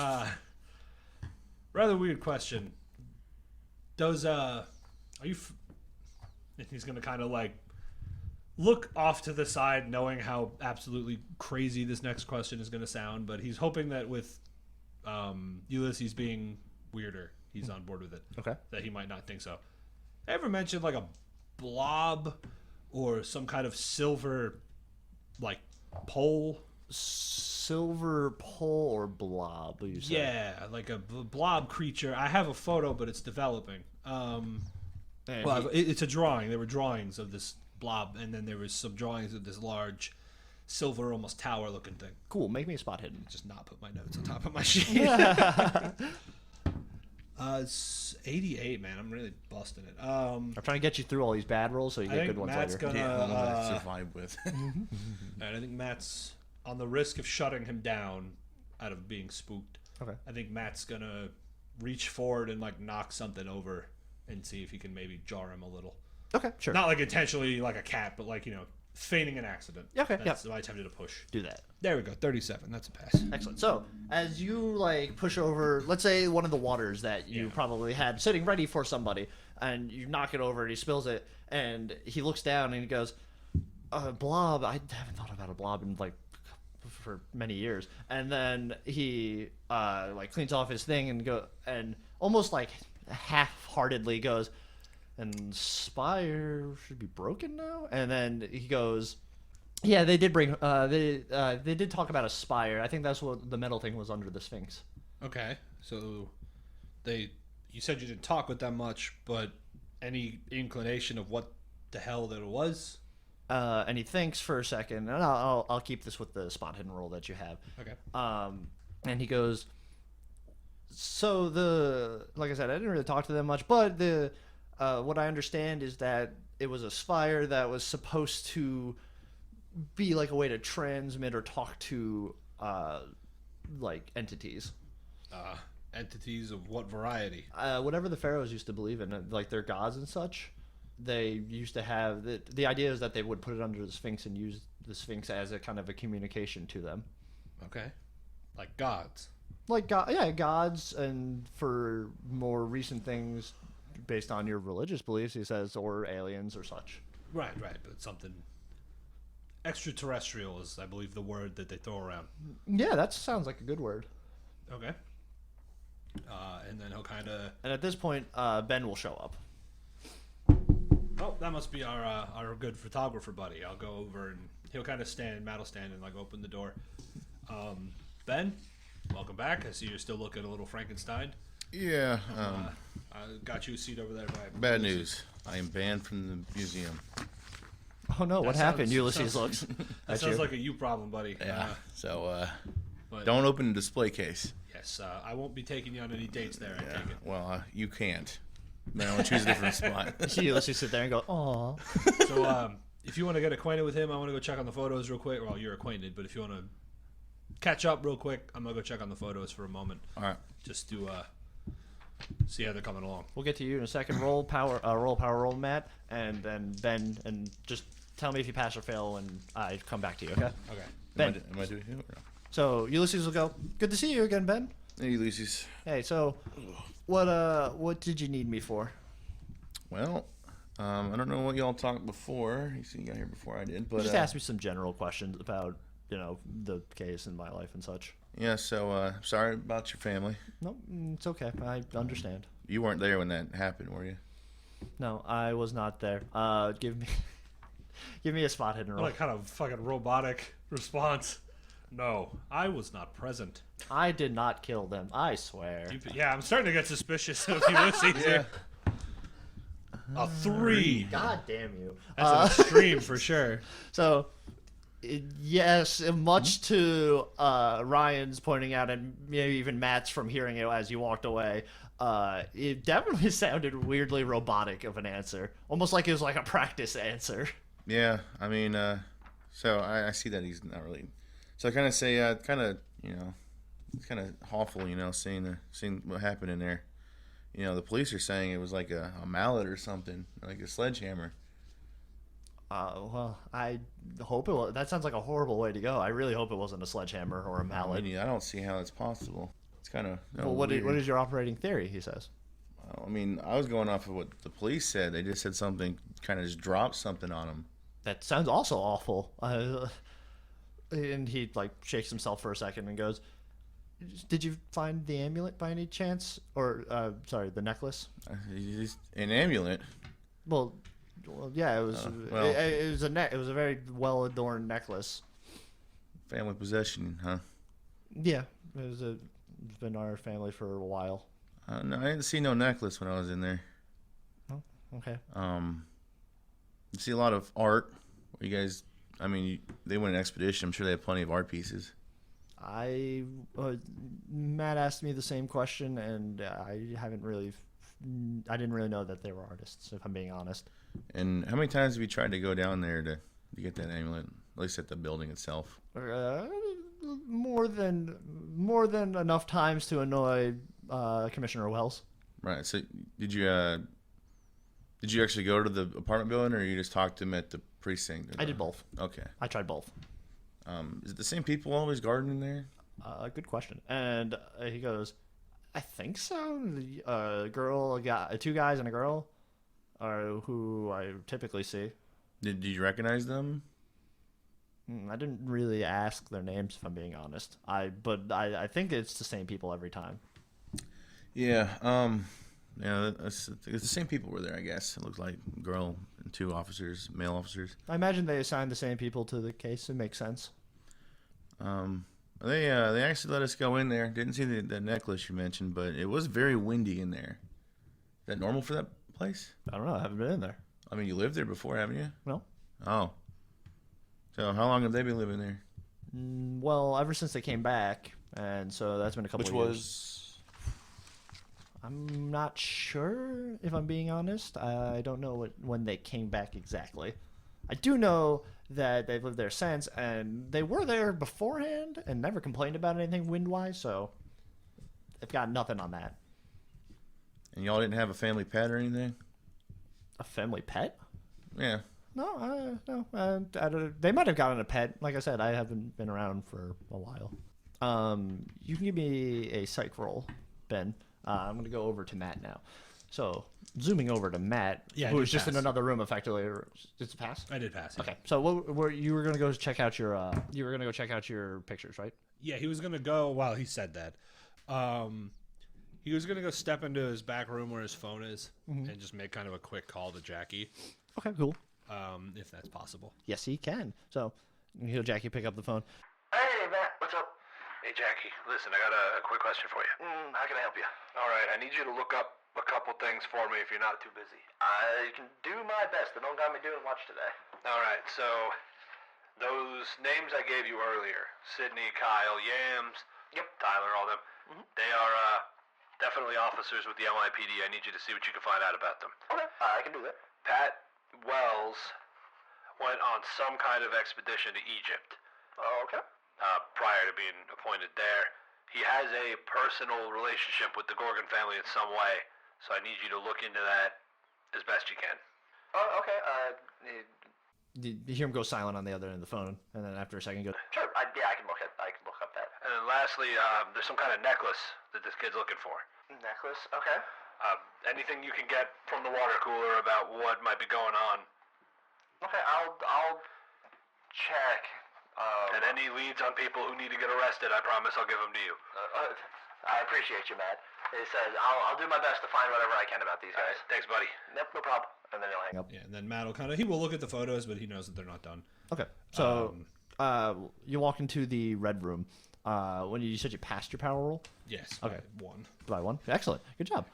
Rather weird question. Are you? And he's gonna kind of like look off to the side, knowing how absolutely crazy this next question is going to sound, but he's hoping that with Ulysses being weirder, he's on board with it. Okay. That he might not think so. Ever mentioned like a blob or some kind of silver like pole? Silver pole or blob, you said? Yeah, like a blob creature. I have a photo, but it's developing. It's a drawing. There were drawings of this blob, and then there was some drawings of this large silver, almost tower-looking thing. Cool. Make me a spot hidden. Just not put my notes on top of my sheet. It's 88, man. I'm really busting it. I'm trying to get you through all these bad rolls so you get good ones Matt's later. gonna, Yeah, the one that I survive with. and I think Matt's on the risk of shutting him down out of being spooked. Okay. I think Matt's gonna reach forward and like knock something over and see if he can maybe jar him a little. Okay, sure. Not like intentionally like a cat, but like, feigning an accident. Okay, That's why I tempted to push. Do that. There we go. 37. That's a pass. Excellent. So, as you like push over, let's say one of the waters that you probably had sitting ready for somebody, and you knock it over and he spills it, and he looks down and he goes, "Blob. I haven't thought about a blob in like for many years." And then he like cleans off his thing and almost like half-heartedly goes, "And Spire should be broken now." And then he goes, "Yeah, they did bring. They did talk about a spire. I think that's what the metal thing was under the Sphinx." Okay. So you said you didn't talk with them much, but any inclination of what the hell that it was? And he thinks for a second, and I'll keep this with the spot hidden roll that you have. Okay. And he goes, "So like I said, I didn't really talk to them much, but what I understand is that it was a spire that was supposed to be like a way to transmit or talk to like entities. Entities of what variety? Whatever the pharaohs used to believe in, like their gods and such. They used to have the idea is that they would put it under the Sphinx and use the Sphinx as a kind of a communication to them. Okay. Like gods. Like gods, and for more recent things based on your religious beliefs, he says, or aliens or such. Right, but something extraterrestrial is, I believe, the word that they throw around. Yeah, that sounds like a good word. Okay. And then he'll kind of... And at this point, Ben will show up. Oh, that must be our good photographer buddy. I'll go over and he'll kind of Matt will stand and like open the door. Ben, welcome back. I see you're still looking a little Frankenstein. Yeah. I got you a seat over there. Bad news. I am banned from the museum. Oh no, what happened? Ulysses looks. That sounds like a you problem, buddy. Yeah. But Don't open the display case. Yes, I won't be taking you on any dates there, I take it. Well, you can't. Then I'll choose a different spot. You see Ulysses sit there and go, "Aw." So, if you want to get acquainted with him, I want to go check on the photos real quick. Well, you're acquainted, but if you want to catch up real quick, I'm going to go check on the photos for a moment. All right. Just to see how they're coming along. We'll get to you in a second. Roll, Matt, and then Ben, and just tell me if you pass or fail when I come back to you, okay? Okay. Ben. Am I doing it? Or no? So Ulysses will go, "Good to see you again, Ben." Hey, Ulysses. Hey, so what did you need me for? Well, I don't know what y'all talked before. You see, you got here before I did, but Just ask me some general questions about, the case in my life and such. yeah. So, sorry about your family. No, it's okay. I understand. You weren't there when that happened, were you? No, I was not there. Give me a spot hidden roll. What a kind of fucking robotic response. No, I was not present. I did not kill them. I swear. Yeah, I'm starting to get suspicious of Ulysses here. A 3. God damn you. That's an extreme for sure. So, yes, much to Ryan's pointing out, and maybe even Matt's from hearing it as you walked away, it definitely sounded weirdly robotic of an answer. Almost like it was like a practice answer. Yeah. I mean, so I see that he's not really. So I kind of say, it's kind of awful, seeing what happened in there. The police are saying it was like a mallet or something, like a sledgehammer. Well, I hope it was. That sounds like a horrible way to go. I really hope it wasn't a sledgehammer or a mallet. I don't see how it's possible. It's kind of. Well, what is your operating theory? He says. I mean, I was going off of what the police said. They just said something, kind of just dropped something on him. That sounds also awful. And he like shakes himself for a second and goes, "Did you find the amulet by any chance? Or sorry, the necklace?" An amulet. Well, yeah, it was. Well. It was it was a very well adorned necklace. Family possession, huh? Yeah, it's been our family for a while. No, I didn't see no necklace when I was in there. Oh, okay. You see a lot of art. You guys, I mean, they went on an expedition. I'm sure they have plenty of art pieces. Matt asked me the same question, and I didn't really know that they were artists, if I'm being honest. And how many times have you tried to go down there to get that amulet? At least at the building itself. More than enough times to annoy Commissioner Wells. Right. So did you actually go to the apartment building, or you just talked to him at the precinct? I did both. Okay. I tried both. Is it the same people always gardening there? Good question. And he goes, "I think so. A girl, a guy, two guys, and a girl are who I typically see." Did you recognize them? I didn't really ask their names, if I'm being honest. But I think it's the same people every time. Yeah. Yeah. It's the same people were there, I guess. It looks like girl and two officers, male officers. I imagine they assigned the same people to the case. It makes sense. They actually let us go in there. Didn't see the necklace you mentioned, but it was very windy in there. Is that normal for that place? I don't know. I haven't been in there. I mean, you lived there before, haven't you? No. Oh. So how long have they been living there? Well, ever since they came back, and so that's been a couple of years. I'm not sure, if I'm being honest. I don't know when they came back exactly. I do know that they've lived there since, and they were there beforehand and never complained about anything wind-wise, so they've got nothing on that. And y'all didn't have a family pet or anything? A family pet? Yeah. No, no. They might have gotten a pet. Like I said, I haven't been around for a while. You can give me a psych roll, Ben. I'm going to go over to Matt now. So, zooming over to Matt, who is just in another room, effectively. Did it pass? I did pass. Yeah. Okay. So, you were going to go check out your pictures, right? Yeah, he was gonna go. Well, he said that. He was gonna go step into his back room where his phone is and just make kind of a quick call to Jackie. Okay, cool. If that's possible. Yes, he can. So, you hear Jackie pick up the phone. Hey, Matt, what's up? Hey, Jackie, listen, I got a quick question for you. How can I help you? All right, I need you to look up a couple things for me if you're not too busy. I can do my best. They don't got me doing much today. All right, so those names I gave you earlier, Sydney, Kyle, Yams, Yep. Tyler, all them, they are definitely officers with the LIPD. I need you to see what you can find out about them. Okay, I can do that. Pat Wells went on some kind of expedition to Egypt Okay. prior to being appointed there. He has a personal relationship with the Gorgain family in some way, so I need you to look into that as best you can. Okay. You hear him go silent on the other end of the phone, and then after a second, he goes, Sure. I can look up that And then lastly, there's some kind of necklace that this kid's looking for. necklace. Okay. Anything you can get from the water cooler about what might be going on. Okay. I'll check. And any leads on people who need to get arrested, I promise I'll give them to you. I appreciate you, Matt. He said I'll do my best to find whatever I can about these All guys. right, thanks, buddy. Yep, no problem. And then he'll hang up. Yeah, and then Matt will he will look at the photos, but he knows that they're not done. okay. So, you walk into the red room. When you said you passed your power roll? Yes. Okay. One. By one. Excellent. Good job.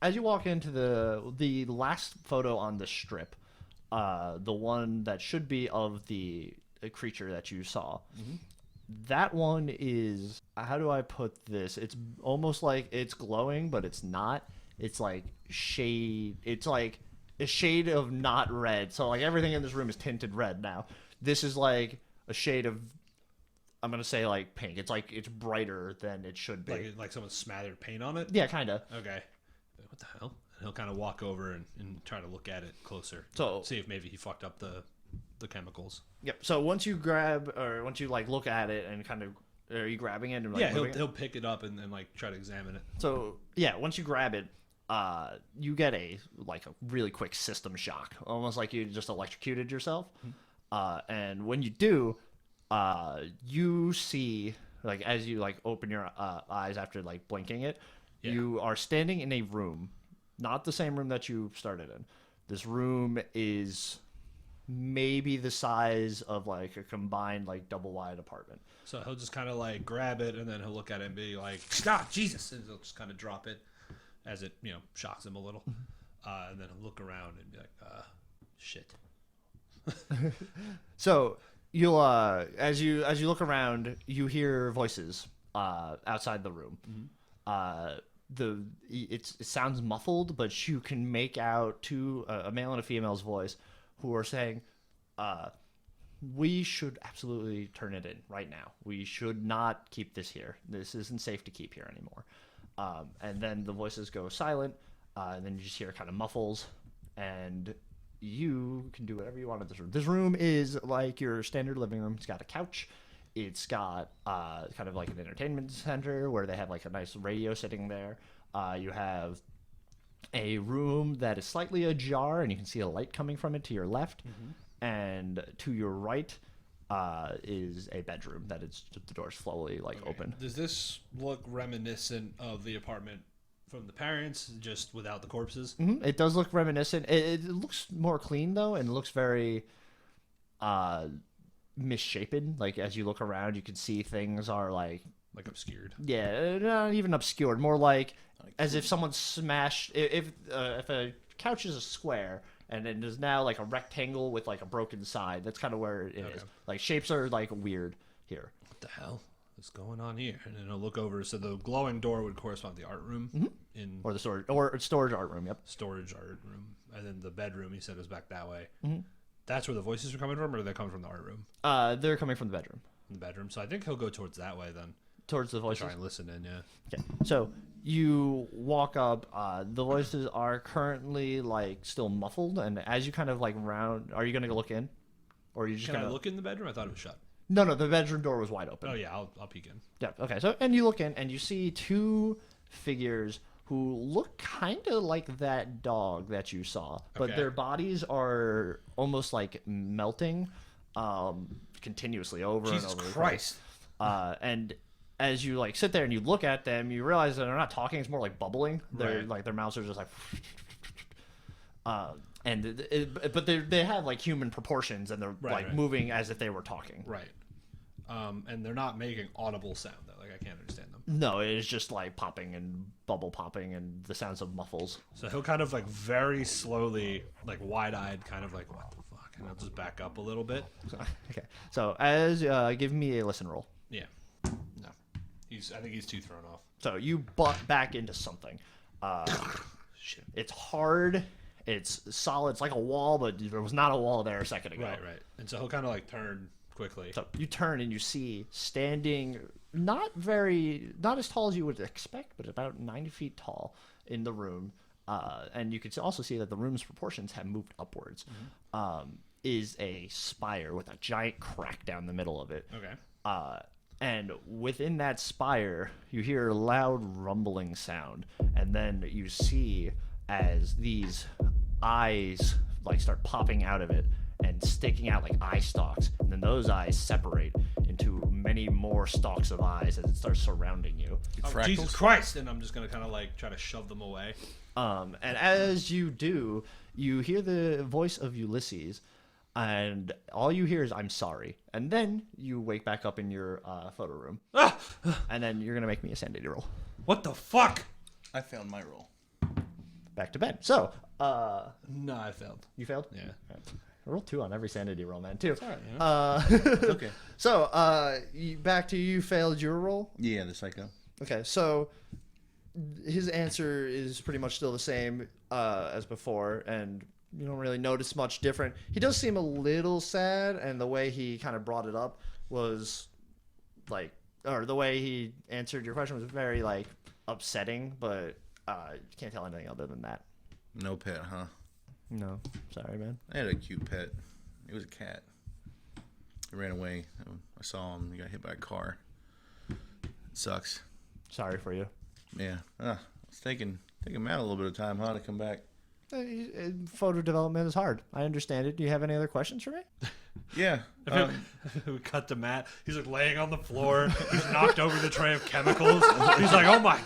As you walk into the last photo on the strip, the one that should be of the creature that you saw, that one is, how do I put this? It's almost like it's glowing, but it's not. It's like shade. It's like a shade of not red. So like everything in this room is tinted red now. This is like a shade of, I'm gonna say like pink. It's like it's brighter than it should be. Like someone smothered paint on it? Yeah, kind of. Okay. What the hell? And he'll kind of walk over and try to look at it closer. So see if maybe he fucked up the chemicals. Yep. So once you like look at it and kind of, are you grabbing it? And, like, Yeah, moving it? he'll pick it up and like try to examine it. So yeah, once you grab it, you get a really quick system shock, almost like you just electrocuted yourself. And when you do, you see, like, as you like open your eyes after like blinking it, you are standing in a room, not the same room that you started in. This room is maybe the size of like a combined like double wide apartment. So he'll just kind of like grab it, and then he'll look at it and be like, "Stop, Jesus!" And he'll just kind of drop it as it, shocks him a little, and then he'll look around and be like, "Shit." So you'll as you look around, you hear voices outside the room. It sounds muffled, but you can make out a male and a female's voice who are saying, we should absolutely turn it in right now. We should not keep this here. This isn't safe to keep here anymore. And then the voices go silent, and then you just hear kind of muffles, and you can do whatever you want in this room. This room is like your standard living room. It's got a couch. It's got kind of like an entertainment center where they have like a nice radio sitting there. You have a room that is slightly ajar, and you can see a light coming from it to your left. And to your right is a bedroom that is the doors slowly open. Does this look reminiscent of the apartment from the parents, just without the corpses? It does look reminiscent. It looks more clean though, and it looks very misshapen. Like as you look around, you can see things are like obscured. Yeah, not even obscured. More like as if someone smashed. If a couch is a square and it is now like a rectangle with like a broken side, that's kind of where it is. Like shapes are like weird here. What the hell is going on here? And then I'll look over. So the glowing door would correspond to the art room Or the storage art room. Yep. Storage art room, and then the bedroom. He said was back that way. That's where the voices are coming from, or are they coming from the art room? They're coming from the bedroom. The bedroom. So I think he'll go towards that way then. Towards the voices. Try and listen in, yeah. Okay. So you walk up. The voices are currently like still muffled, and as you kind of like round, are you gonna go look in, or are you just Can gonna I look in the bedroom? I thought it was shut. No, the bedroom door was wide open. Oh yeah, I'll peek in. Yeah. Okay. So and you look in, and you see two figures who look kind of like that dog that you saw, but their bodies are almost like melting, continuously over Jesus and over. Christ. And as you like sit there and you look at them, you realize that they're not talking. It's more like bubbling. They're Right. like their mouths are just like, but they have like human proportions, and they're Right. moving as if they were talking. Right. And they're not making audible sound though. Like I can't understand them. No, it is just like popping and bubble popping and the sounds of muffles. So he'll kind of like very slowly, like wide-eyed, kind of like, what the fuck? And he'll just back up a little bit. Okay. So as give me a listen roll. Yeah. No. I think he's too thrown off. So you butt back into something. Shit. It's hard. It's solid. It's like a wall, but there was not a wall there a second ago. Right. And so he'll kind of like turn quickly. So you turn and you see standing, not as tall as you would expect, but about 90 feet tall in the room. And you can also see that the room's proportions have moved upwards. Is a spire with a giant crack down the middle of it. Okay. And within that spire, you hear a loud rumbling sound, and then you see as these eyes like start popping out of it and sticking out like eye stalks, and then those eyes separate into many more stalks of eyes as it starts surrounding you. Oh, Jesus Christ! And I'm just gonna kind of like try to shove them away. And as you do, you hear the voice of Ulysses, and all you hear is "I'm sorry," and then you wake back up in your photo room, and then you're gonna make me a sanity roll. What the fuck? I found my roll. Back to bed. So, No, I failed. you failed. Yeah. Right. I rolled 2 on every sanity roll, man. Too. All right. Okay. So, back to you failed your roll. Yeah, the psycho. Okay, so his answer is pretty much still the same as before, and you don't really notice much different. He does seem a little sad, and the way he kind of brought it up was like, or the way he answered your question was very like upsetting, but you can't tell anything other than that. No pet, huh? No, sorry, man. I had a cute pet. It was a cat. He ran away. I saw him. He got hit by a car. It sucks. Sorry for you. Yeah. I was thinking Take him out a little bit of time, huh, to come back. Photo development is hard. I understand it. Do you have any other questions for me? Yeah. We cut to Matt. He's like laying on the floor. He's knocked over the tray of chemicals. He's like,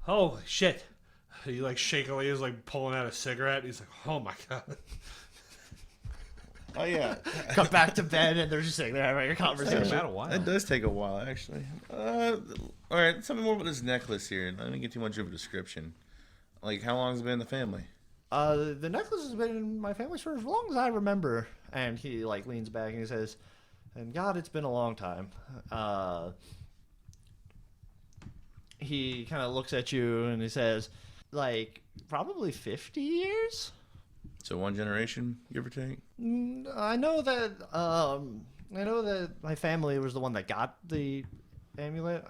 oh shit. He like shakily is like pulling out a cigarette. He's like, oh my god. Oh yeah. Come back to bed and they're just sitting there having a conversation. a while. That does take a while, actually. All right, tell me more about this necklace here. I didn't get too much of a description. Like, how long has it been in the family? The necklace has been in my family for as long as I remember. And he like leans back and he says, "And God, it's been a long time." He kind of looks at you and he says, "Like probably 50 years." So 1 generation, give or take. I know that my family was the one that got the amulet.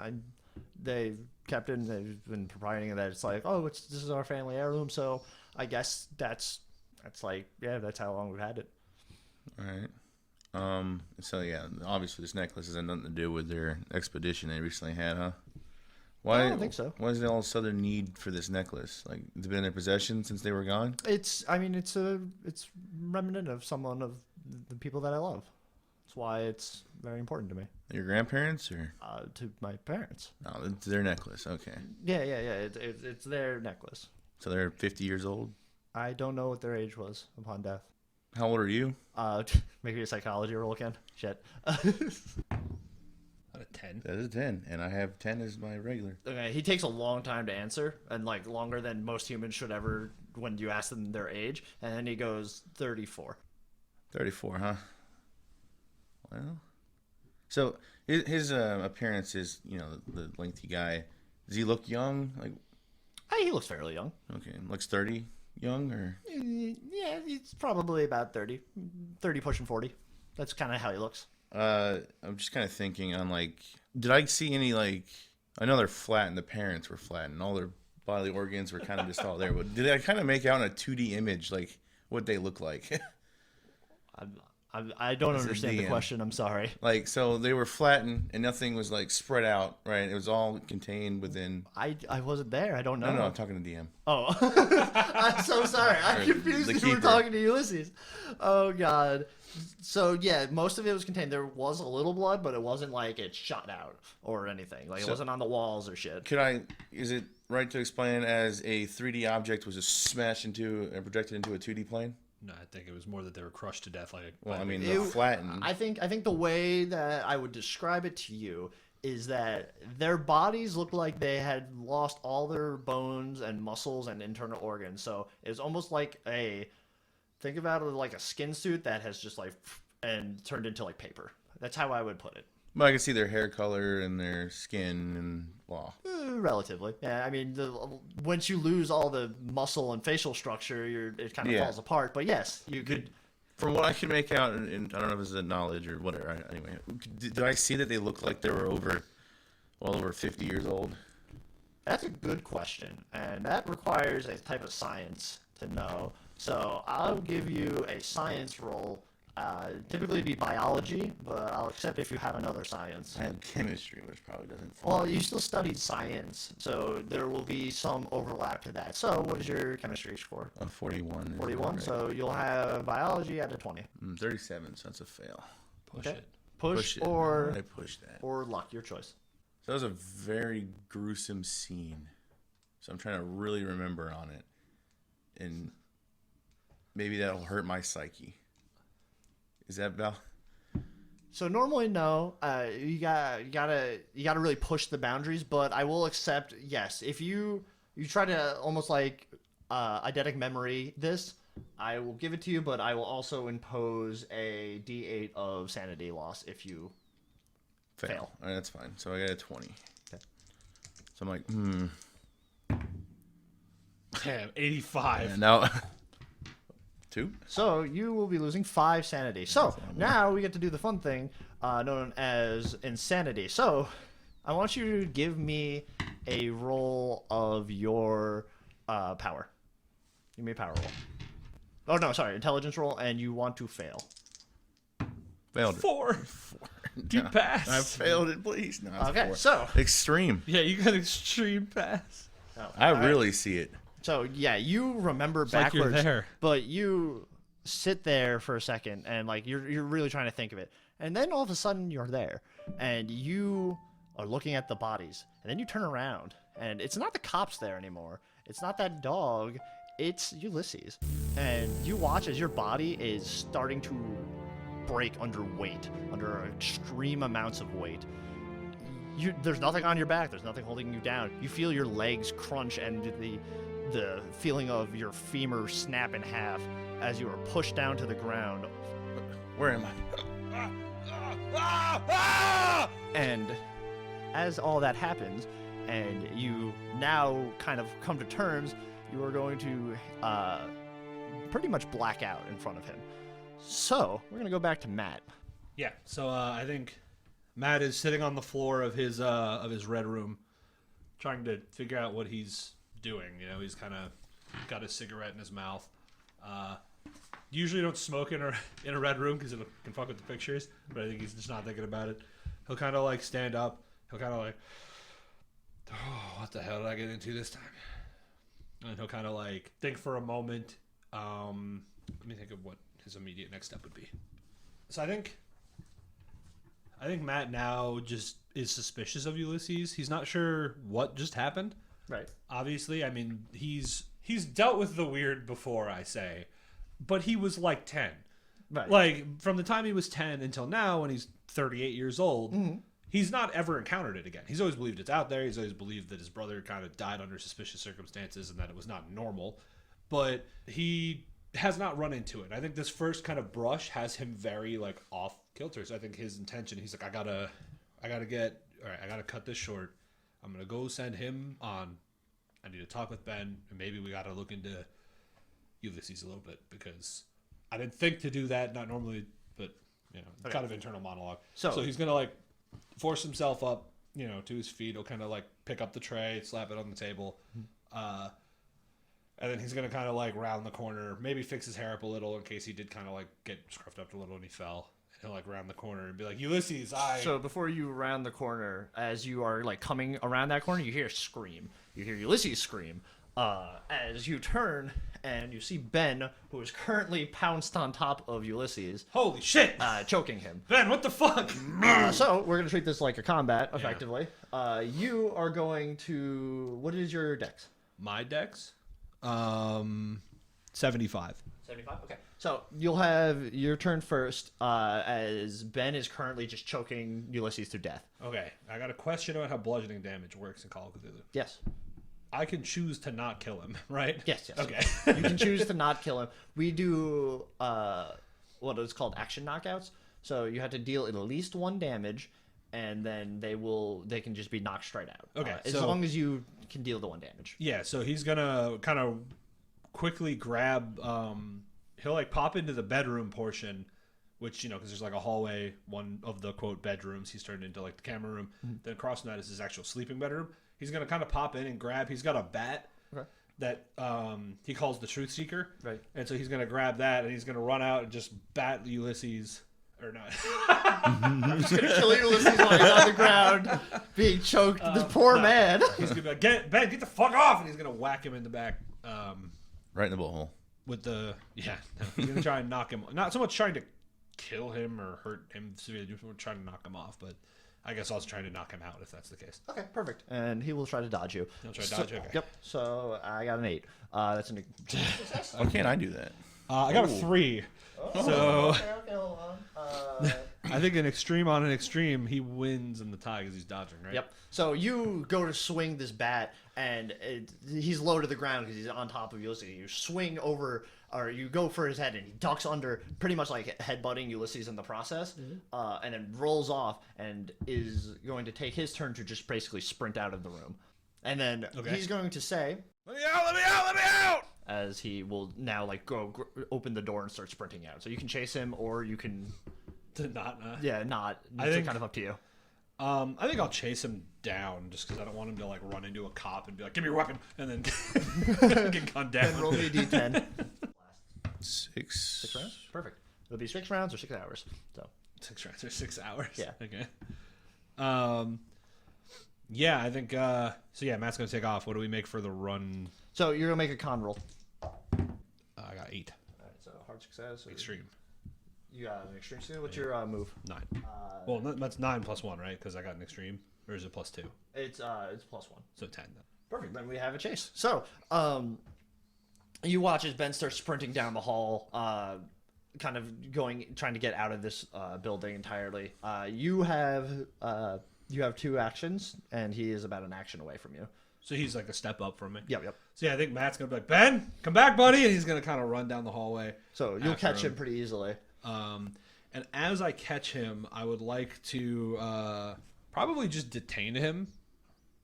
They kept it and they've been providing that it's like, oh, this is our family heirloom. So I guess that's like, yeah, that's how long we've had it. All right. So yeah, obviously this necklace has nothing to do with their expedition they recently had, huh? Why? I don't think so. Why is there all this other need for this necklace? Like, it's been in their possession since they were gone? It's remnant of someone of the people that I love. That's why it's very important to me. Your grandparents or? To my parents. Oh, it's their necklace. Okay. Yeah. It's their necklace. So they're 50 years old? I don't know what their age was upon death. How old are you? Maybe a psychology roll again. Shit. Out of 10. That is 10, and I have 10 as my regular. Okay, he takes a long time to answer, and like longer than most humans should ever when you ask them their age. And then he goes 34. 34, huh? Well, so his appearance is, the lengthy guy. Does he look young? Like, Hey, he looks fairly young. okay, looks 30 young, or? Yeah, he's probably about 30 pushing 40. That's kind of how he looks. I'm just kind of thinking on, like, did I see any, like, I know they're flat and the parents were flat and all their bodily organs were kind of just all there, but did I kind of make out in a 2D image, like, what they look like? I don't As a understand the DM. question. I'm sorry. Like, so they were flattened and nothing was, like, spread out, right? It was all contained within. I wasn't there. I don't know. No, I'm talking to DM. Oh, I'm so sorry. I'm Right, confused the because we're keeper. talking to Ulysses. Oh God. So yeah, most of it was contained. There was a little blood, but it wasn't like it shot out or anything. Like it So- wasn't on the walls or shit. Is it right to explain as a 3D object was just smashed into and projected into a 2D plane? No, I think it was more that they were crushed to death. Well, I mean, It- they're flattened. I think the way that I would describe it to you is that their bodies looked like they had lost all their bones and muscles and internal organs. So it was almost like think about it like a skin suit that has just like and turned into like paper. That's how I would put it. But I can see their hair color and their skin and, well, Relatively, yeah. I mean, once you lose all the muscle and facial structure, it kind of Yeah. falls apart. But yes, you could. from what I can make out, and I don't know if it's a knowledge or whatever. Anyway, did I see that they looked like they were well over 50 years old? That's a good question, and that requires a type of science to know. So I'll give you a science roll. Typically it'd be biology, but I'll accept if you have another science. I had chemistry, which probably doesn't fall. Well, you still studied science, so there will be some overlap to that. So what is your chemistry score? 41. is 41, right. so you'll have biology at a 20. 37, so that's a fail. Push Okay. it. Push it. or I pushed that. or luck, your choice. So that was a very gruesome scene. So I'm trying to really remember on it. And maybe that'll hurt my psyche. Is that Val? So normally no, you gotta really push the boundaries, but I will accept yes. If you try to almost like eidetic memory this, I will give it to you, but I will also impose a D8 of sanity loss if you fail. All right, that's fine. So I got a 20. Okay. So I'm like, Damn, 85. And now 2? So you will be losing 5 sanity. So now we get to do the fun thing known as insanity. So I want you to give me a roll of your power. Give me a power roll. Oh no, sorry, intelligence roll, and you want to fail. Failed it. 4. Do you pass? I failed it, please. No, it's Okay, 4. so Extreme. Yeah, you got extreme pass. I really see it. So yeah, you remember like you're backwards, there. but you sit there for a second and like you're really trying to think of it, and then all of a sudden you're there, and you are looking at the bodies, and then you turn around, and it's not the cops there anymore. It's not that dog. It's Ulysses, and you watch as your body is starting to break under weight, under extreme amounts of weight. There's nothing on your back. There's nothing holding you down. You feel your legs crunch and the feeling of your femur snap in half as you are pushed down to the ground. Where am I? And as all that happens, and you now kind of come to terms, you are going to pretty much black out in front of him. So we're gonna go back to Matt. Yeah. So I think Matt is sitting on the floor of his red room, trying to figure out what he's doing. You know, he's kind of got his cigarette in his mouth. Usually don't smoke in a red room because it can fuck with the pictures, but I think he's just not thinking about it. He'll kind of like stand up. He'll kind of like, oh, what the hell did I get into this time? And he'll kind of like think for a moment. Let me think of what his immediate next step would be. So I think Matt now just is suspicious of Ulysses. He's not sure what just happened. Right. Obviously, I mean, he's dealt with the weird before, I say, but he was like 10. Right. Like, from the time he was 10 until now, when he's 38 years old, he's not ever encountered it again. He's always believed it's out there. He's always believed that his brother kind of died under suspicious circumstances and that it was not normal. But he has not run into it. I think this first kind of brush has him very, like, off kilter. So I think his intention, he's like, I gotta cut this short. I'm gonna go send him on. I need to talk with Ben, and maybe we gotta look into Ulysses a little bit, because I didn't think to do that, not normally, but you know, kind of internal monologue. So he's gonna like force himself up, you know, to his feet. He'll kind of like pick up the tray, slap it on the table, and then he's gonna kind of like round the corner, maybe fix his hair up a little in case he did kind of like get scruffed up a little and he fell. He'll like round the corner and be like, Ulysses, So before you round the corner, as you are like coming around that corner, you hear a scream. You hear Ulysses scream. As you turn and you see Ben, who is currently pounced on top of Ulysses, Holy shit! choking him. Ben, what the fuck? So we're gonna treat this like a combat, effectively. You are going to. What is your dex? My dex? 75. 75. Okay. So you'll have your turn first, as Ben is currently just choking Ulysses to death. Okay, I got a question about how bludgeoning damage works in Call of Cthulhu. Yes. I can choose to not kill him, right? Yes. Okay. You can choose to not kill him. We do what is called action knockouts. So you have to deal at least 1 damage, and then they can just be knocked straight out. Okay, as so- long as you can deal the 1 damage. Yeah, so he's gonna kind of quickly grab. He'll like pop into the bedroom portion, which, you know, because there's like a hallway, one of the quote bedrooms. He's turned into like the camera room. Then across from that is his actual sleeping bedroom. He's gonna kind of pop in and grab. He's got a bat that he calls the Truth Seeker. Right. And so he's gonna grab that and he's gonna run out and just bat Ulysses. Or not. I'm just gonna kill Ulysses while he's on the ground, being choked. This poor man. He's gonna be like, Ben, get the fuck off! And he's gonna whack him in the back. Right in the butthole. With the he's gonna try and knock him. Not so much trying to kill him or hurt him severely, just trying to knock him off. But I guess also trying to knock him out if that's the case. Okay, perfect. And he will try to dodge you. He'll try to dodge. Okay. Yep. So I got an 8. That's an. Why can't I do that? I got a 3. So Okay, hold on. I think an extreme on an extreme, he wins in the tie because he's dodging, right? Yep. So you go to swing this bat, and he's low to the ground because he's on top of Ulysses. You swing over, or you go for his head, and he ducks under, pretty much like headbutting Ulysses in the process, and then rolls off and is going to take his turn to just basically sprint out of the room. And then he's going to say, Let me out! Let me out! Let me out! as he will now like go open the door and start sprinting out. So you can chase him, or you can, To not. not. I It's think- kind of up to you. I think I'll chase him down just because I don't want him to like run into a cop and be like, "Give me your weapon," and then get gunned down. And roll me a d10. 6. 6 rounds? Perfect. It'll be 6 rounds or 6 hours. So 6 rounds or 6 hours. Yeah. Okay. Yeah, I think. So yeah, Matt's gonna take off. What do we make for the run? So you're gonna make a con roll. I got 8. All right, so hard success. Extreme. You got an extreme success. What's your move? 9. Well, that's 9 plus 1, right? Because I got an extreme. Or is it plus 2? It's +1. So 10 then. Perfect. Then we have a chase. So, you watch as Ben starts sprinting down the hall, kind of trying to get out of this building entirely. You have 2 actions, and he is about an action away from you. So he's like a step up from me. Yep. So yeah, I think Matt's gonna be like, Ben, come back, buddy, and he's gonna kind of run down the hallway. So you'll after catch him pretty easily. And as I catch him, I would like to probably just detain him,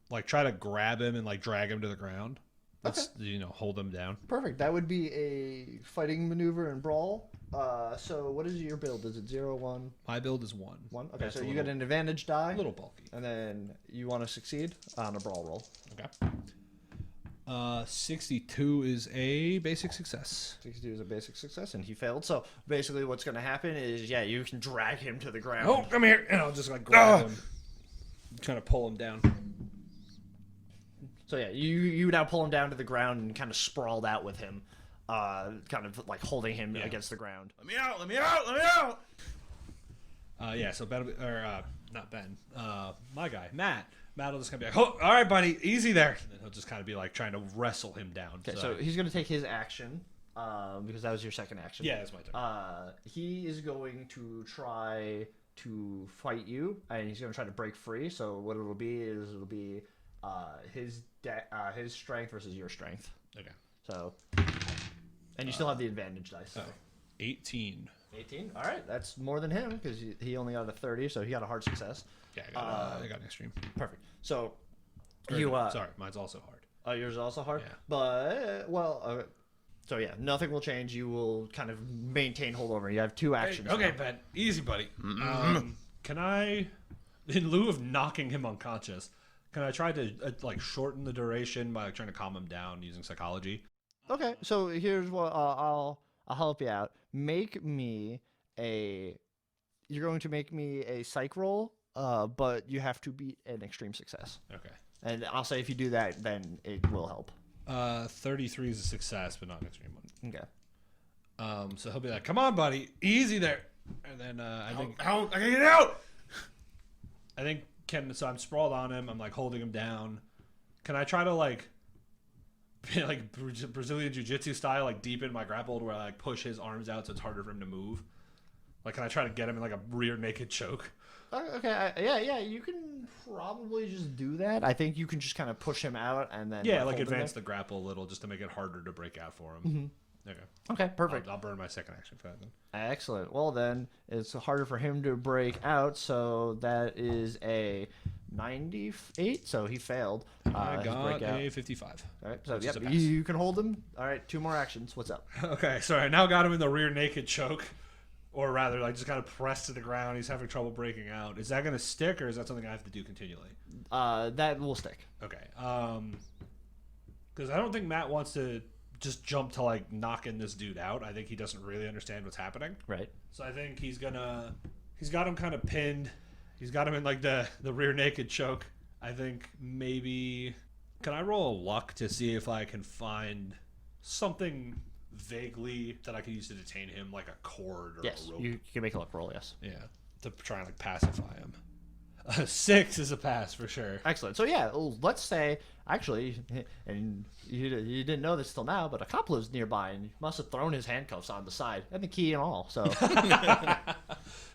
like try to grab him and like drag him to the ground. That's hold him down. Perfect. That would be a fighting maneuver and brawl. So what is your build? Is it 0, 1? My build is 1. 1? Okay, That's so a you little- get an advantage die. A little bulky. And then you want to succeed on a brawl roll. Okay. 62 is a basic success. 62 is a basic success, and he failed. So basically what's going to happen is, you can drag him to the ground. Oh, come here, and I'll just like grab him, kind of pull him down. So you now pull him down to the ground and kind of sprawled out with him, kind of like holding him against the ground. Let me out! Let me out! Let me out! Yeah, so Ben, not Ben, my guy, Matt. Matt will just kind of be like, oh, all right, buddy, easy there. And then he'll just kind of be like trying to wrestle him down. Okay, so he's going to take his action, because that was your second action. Yeah, that's my turn. He is going to try to fight you, and he's going to try to break free. So what it'll be is his strength versus your strength. Okay. So, and you still have the advantage dice. So. 18. 18. All right, that's more than him because he only got a 30, so he got a hard success. Yeah, I got an extreme. Perfect. So Sorry, mine's also hard. yours is also hard. Yeah. But so yeah, nothing will change. You will kind of maintain holdover. You have 2 actions. Okay, now. Ben, easy, buddy. Can I, in lieu of knocking him unconscious, can I try to like shorten the duration by trying to calm him down using psychology? Okay, so here's what I'll help you out. You're going to make me a psych roll, but you have to beat an extreme success. Okay. And I'll say if you do that, then it will help. 33 is a success, but not an extreme one. Okay. So he'll be like, "Come on, buddy, easy there," and then I think I gotta get out! So I'm sprawled on him. I'm like holding him down. Can I try to like Brazilian Jiu-Jitsu style, like deepen my grapple to where I like push his arms out so it's harder for him to move? Like, can I try to get him in like a rear naked choke? Okay, yeah, you can probably just do that. I think you can just kind of push him out and then Yeah, hold like him advance there. the grapple a little just to make it harder to break out for him. Okay. Okay, perfect. I'll burn my second action for that then. Excellent. Well, then it's harder for him to break out, so that is a 98. So he failed. I his got breakout. a 55. All right, so which is yep, a pass. you can hold him. All right, 2 more actions. What's up? Okay, so I now got him in the rear naked choke. Or rather, like, just kind of pressed to the ground. He's having trouble breaking out. Is that going to stick, or is that something I have to do continually? That will stick. Okay. Because I don't think Matt wants to just jump to, like, knocking this dude out. I think he doesn't really understand what's happening. Right. So I think he's got him kind of pinned. He's got him in, like, the rear naked choke. I think maybe... Can I roll a luck to see if I can find something vaguely that I can use to detain him, like a cord or Yes, a rope? you can make a luck roll. Yes. Yeah, to try and like pacify him. 6 is a pass for sure. Excellent. So yeah, let's say actually, and you didn't know this till now, but a cop lives nearby and he must have thrown his handcuffs on the side and the key and all. So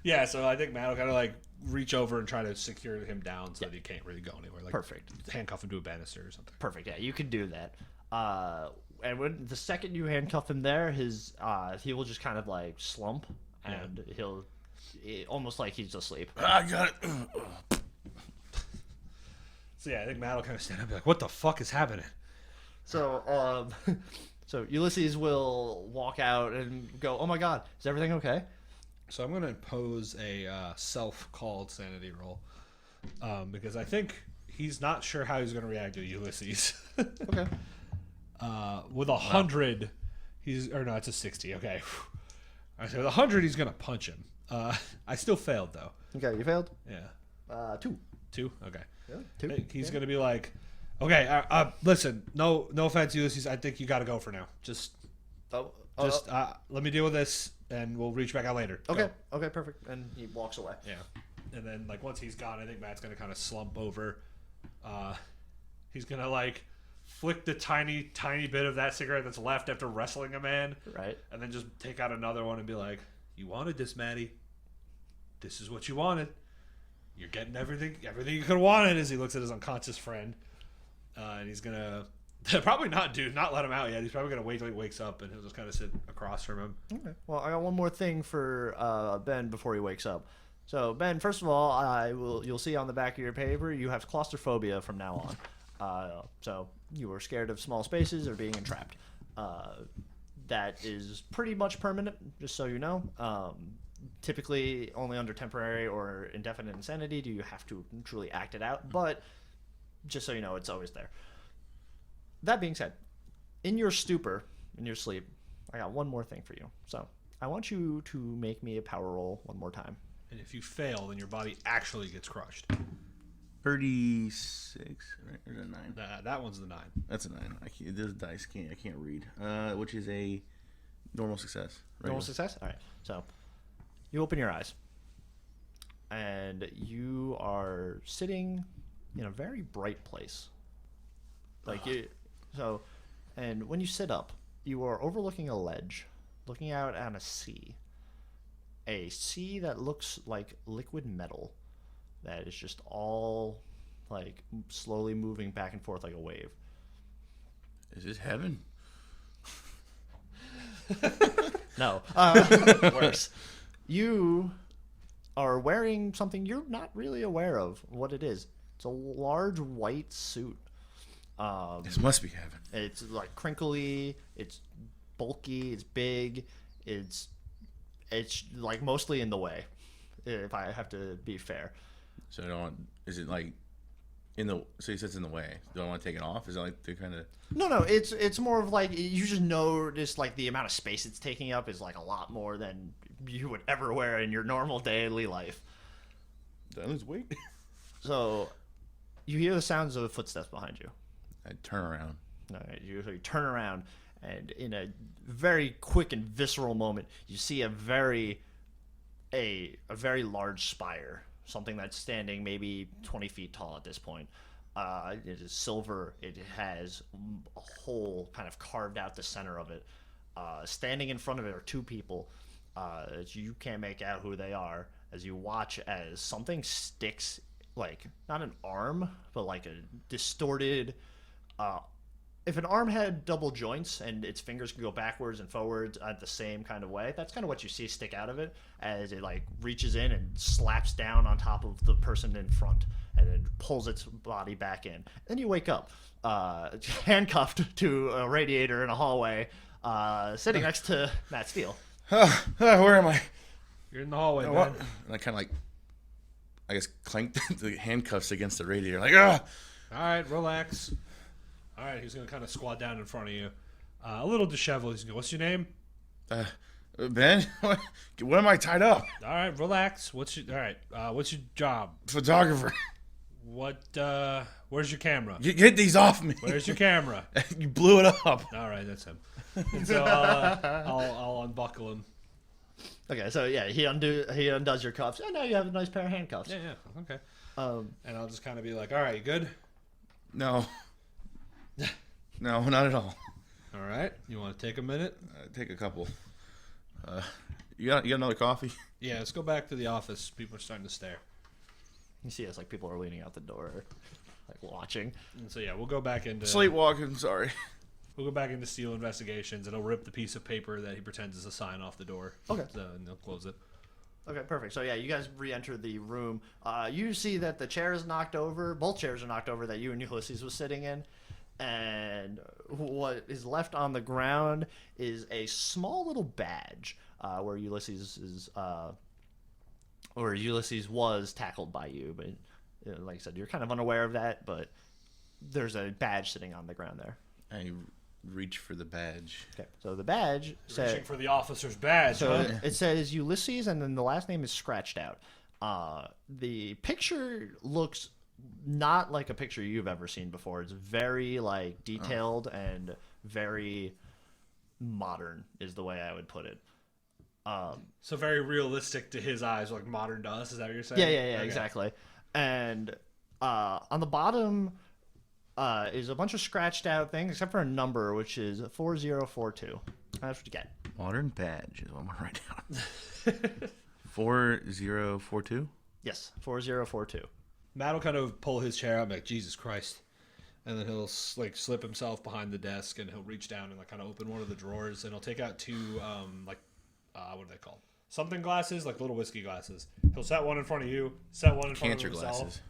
Yeah, so I think Matt will kind of like reach over and try to secure him down so that he can't really go anywhere. Like Perfect. handcuff him to a banister or something. perfect. Yeah, you can do that. And when the second you handcuff him there, he will just kind of like slump and almost like he's asleep. I got it. So yeah, I think Matt will kind of stand up and be like, "What the fuck is happening?" So so Ulysses will walk out and go, "Oh my God, is everything okay?" So I'm going to impose a self-called sanity roll because I think he's not sure how he's going to react to Ulysses. Okay. With 100, it's a 60. Okay. All right, so with 100, he's gonna punch him. I still failed though. Okay, you failed. Yeah. 2. 2? Okay. Yeah, 2. He's gonna be like, okay, listen, no offense, Ulysses. I think you got to go for now. Just let me deal with this, and we'll reach back out later. Okay. Go. Okay, perfect. And he walks away. Yeah. And then, like, once he's gone, I think Matt's gonna kind of slump over. He's gonna like flick the tiny bit of that cigarette that's left after wrestling a man, Right. and then just take out another one and be like, "You wanted this, Matty. This is what you wanted. You're getting everything you could have wanted." As he looks at his unconscious friend, and he's gonna probably not let him out yet. He's probably gonna wait till he wakes up, and he'll just kind of sit across from him. Okay. Well, I got one more thing for Ben before he wakes up. So, Ben, first of all, you'll see on the back of your paper you have claustrophobia from now on. So you were scared of small spaces or being entrapped. That is pretty much permanent, just so you know. Typically, only under temporary or indefinite insanity do you have to truly act it out. But just so you know, it's always there. That being said, in your stupor, in your sleep, I got one more thing for you. So I want you to make me a power roll one more time. And if you fail, then your body actually gets crushed. 36, right? Or is that 9? That one's the 9. That's a 9. This dice I can't read. Which is a normal success. Normal success? All right. So you open your eyes, and you are sitting in a very bright place. And when you sit up, you are overlooking a ledge, looking out on a sea. A sea that looks like liquid metal that is just all like slowly moving back and forth like a wave. Is this heaven? No. Worse. You are wearing something you're not really aware of what it is. It's a large white suit. This must be heaven. It's like crinkly, it's bulky, it's big, it's like mostly in the way, if I have to be fair. So is it like so he sits in the way. Do I want to take it off? Is it like the kind of... No, it's more of like, you just notice like the amount of space it's taking up is like a lot more than you would ever wear in your normal daily life. Did I lose weight? So you hear the sounds of footsteps behind you. I turn around. You turn around, and in a very quick and visceral moment, you see a very large spire, something that's standing maybe 20 feet tall at this point. It is silver. It has a hole kind of carved out the center of it. Standing in front of it are 2 people. You can't make out who they are as you watch as something sticks, like not an arm, but like a distorted... if an arm had double joints and its fingers could go backwards and forwards at the same kind of way, that's kind of what you see stick out of it as it like reaches in and slaps down on top of the person in front and then pulls its body back in. Then you wake up, handcuffed to a radiator in a hallway, sitting next to Matt Steele. Where am I? You're in the hallway, man. What? And I kind of like, I guess, clanked the handcuffs against the radiator. Like, ah! All right, relax. All right, he's going to kind of squat down in front of you. A little disheveled. He's going to go, what's your name? Ben? When am I tied up? All right, relax. What's your job? Photographer. Where's your camera? Get these off me. Where's your camera? You blew it up. All right, that's him. And so I'll unbuckle him. Okay, so yeah, he undoes your cuffs. Oh, now you have a nice pair of handcuffs. Yeah, okay. And I'll just kind of be like, all right, you good? No. No, not at all. All right, you want to take a minute? Take a couple. You got another coffee? Yeah, let's go back to the office. People are starting to stare. You see us like people are leaning out the door, like watching. And so yeah, we'll go back into Sleepwalking, sorry. We'll go back into Steel Investigations, and he'll rip the piece of paper that he pretends is a sign off the door. Okay. And he'll close it. Okay, perfect. So yeah, you guys re-enter the room. You see that the chair is knocked over. Both chairs are knocked over that you and Ulysses was sitting in. And what is left on the ground is a small little badge where Ulysses was tackled by you. But like I said, you're kind of unaware of that. But there's a badge sitting on the ground there. I reach for the badge. Okay, so the badge says... Reaching for the officer's badge, So huh? it says Ulysses, and then the last name is scratched out. The picture looks not like a picture you've ever seen before. It's very like detailed and very modern is the way I would put it. So very realistic to his eyes, like modern to us. Is that what you're saying? Yeah, Okay. exactly. And on the bottom is a bunch of scratched out things, except for a number, which is 4042. That's what you get. Modern badge is what I'm gonna write down. 4042. Yes, 4042. Matt will kind of pull his chair out and be like, Jesus Christ. And then he'll like slip himself behind the desk and he'll reach down and like kind of open one of the drawers and he'll take out two what are they called? Something glasses, like little whiskey glasses. He'll set one in front of you, set one in front of Decanter himself. glasses.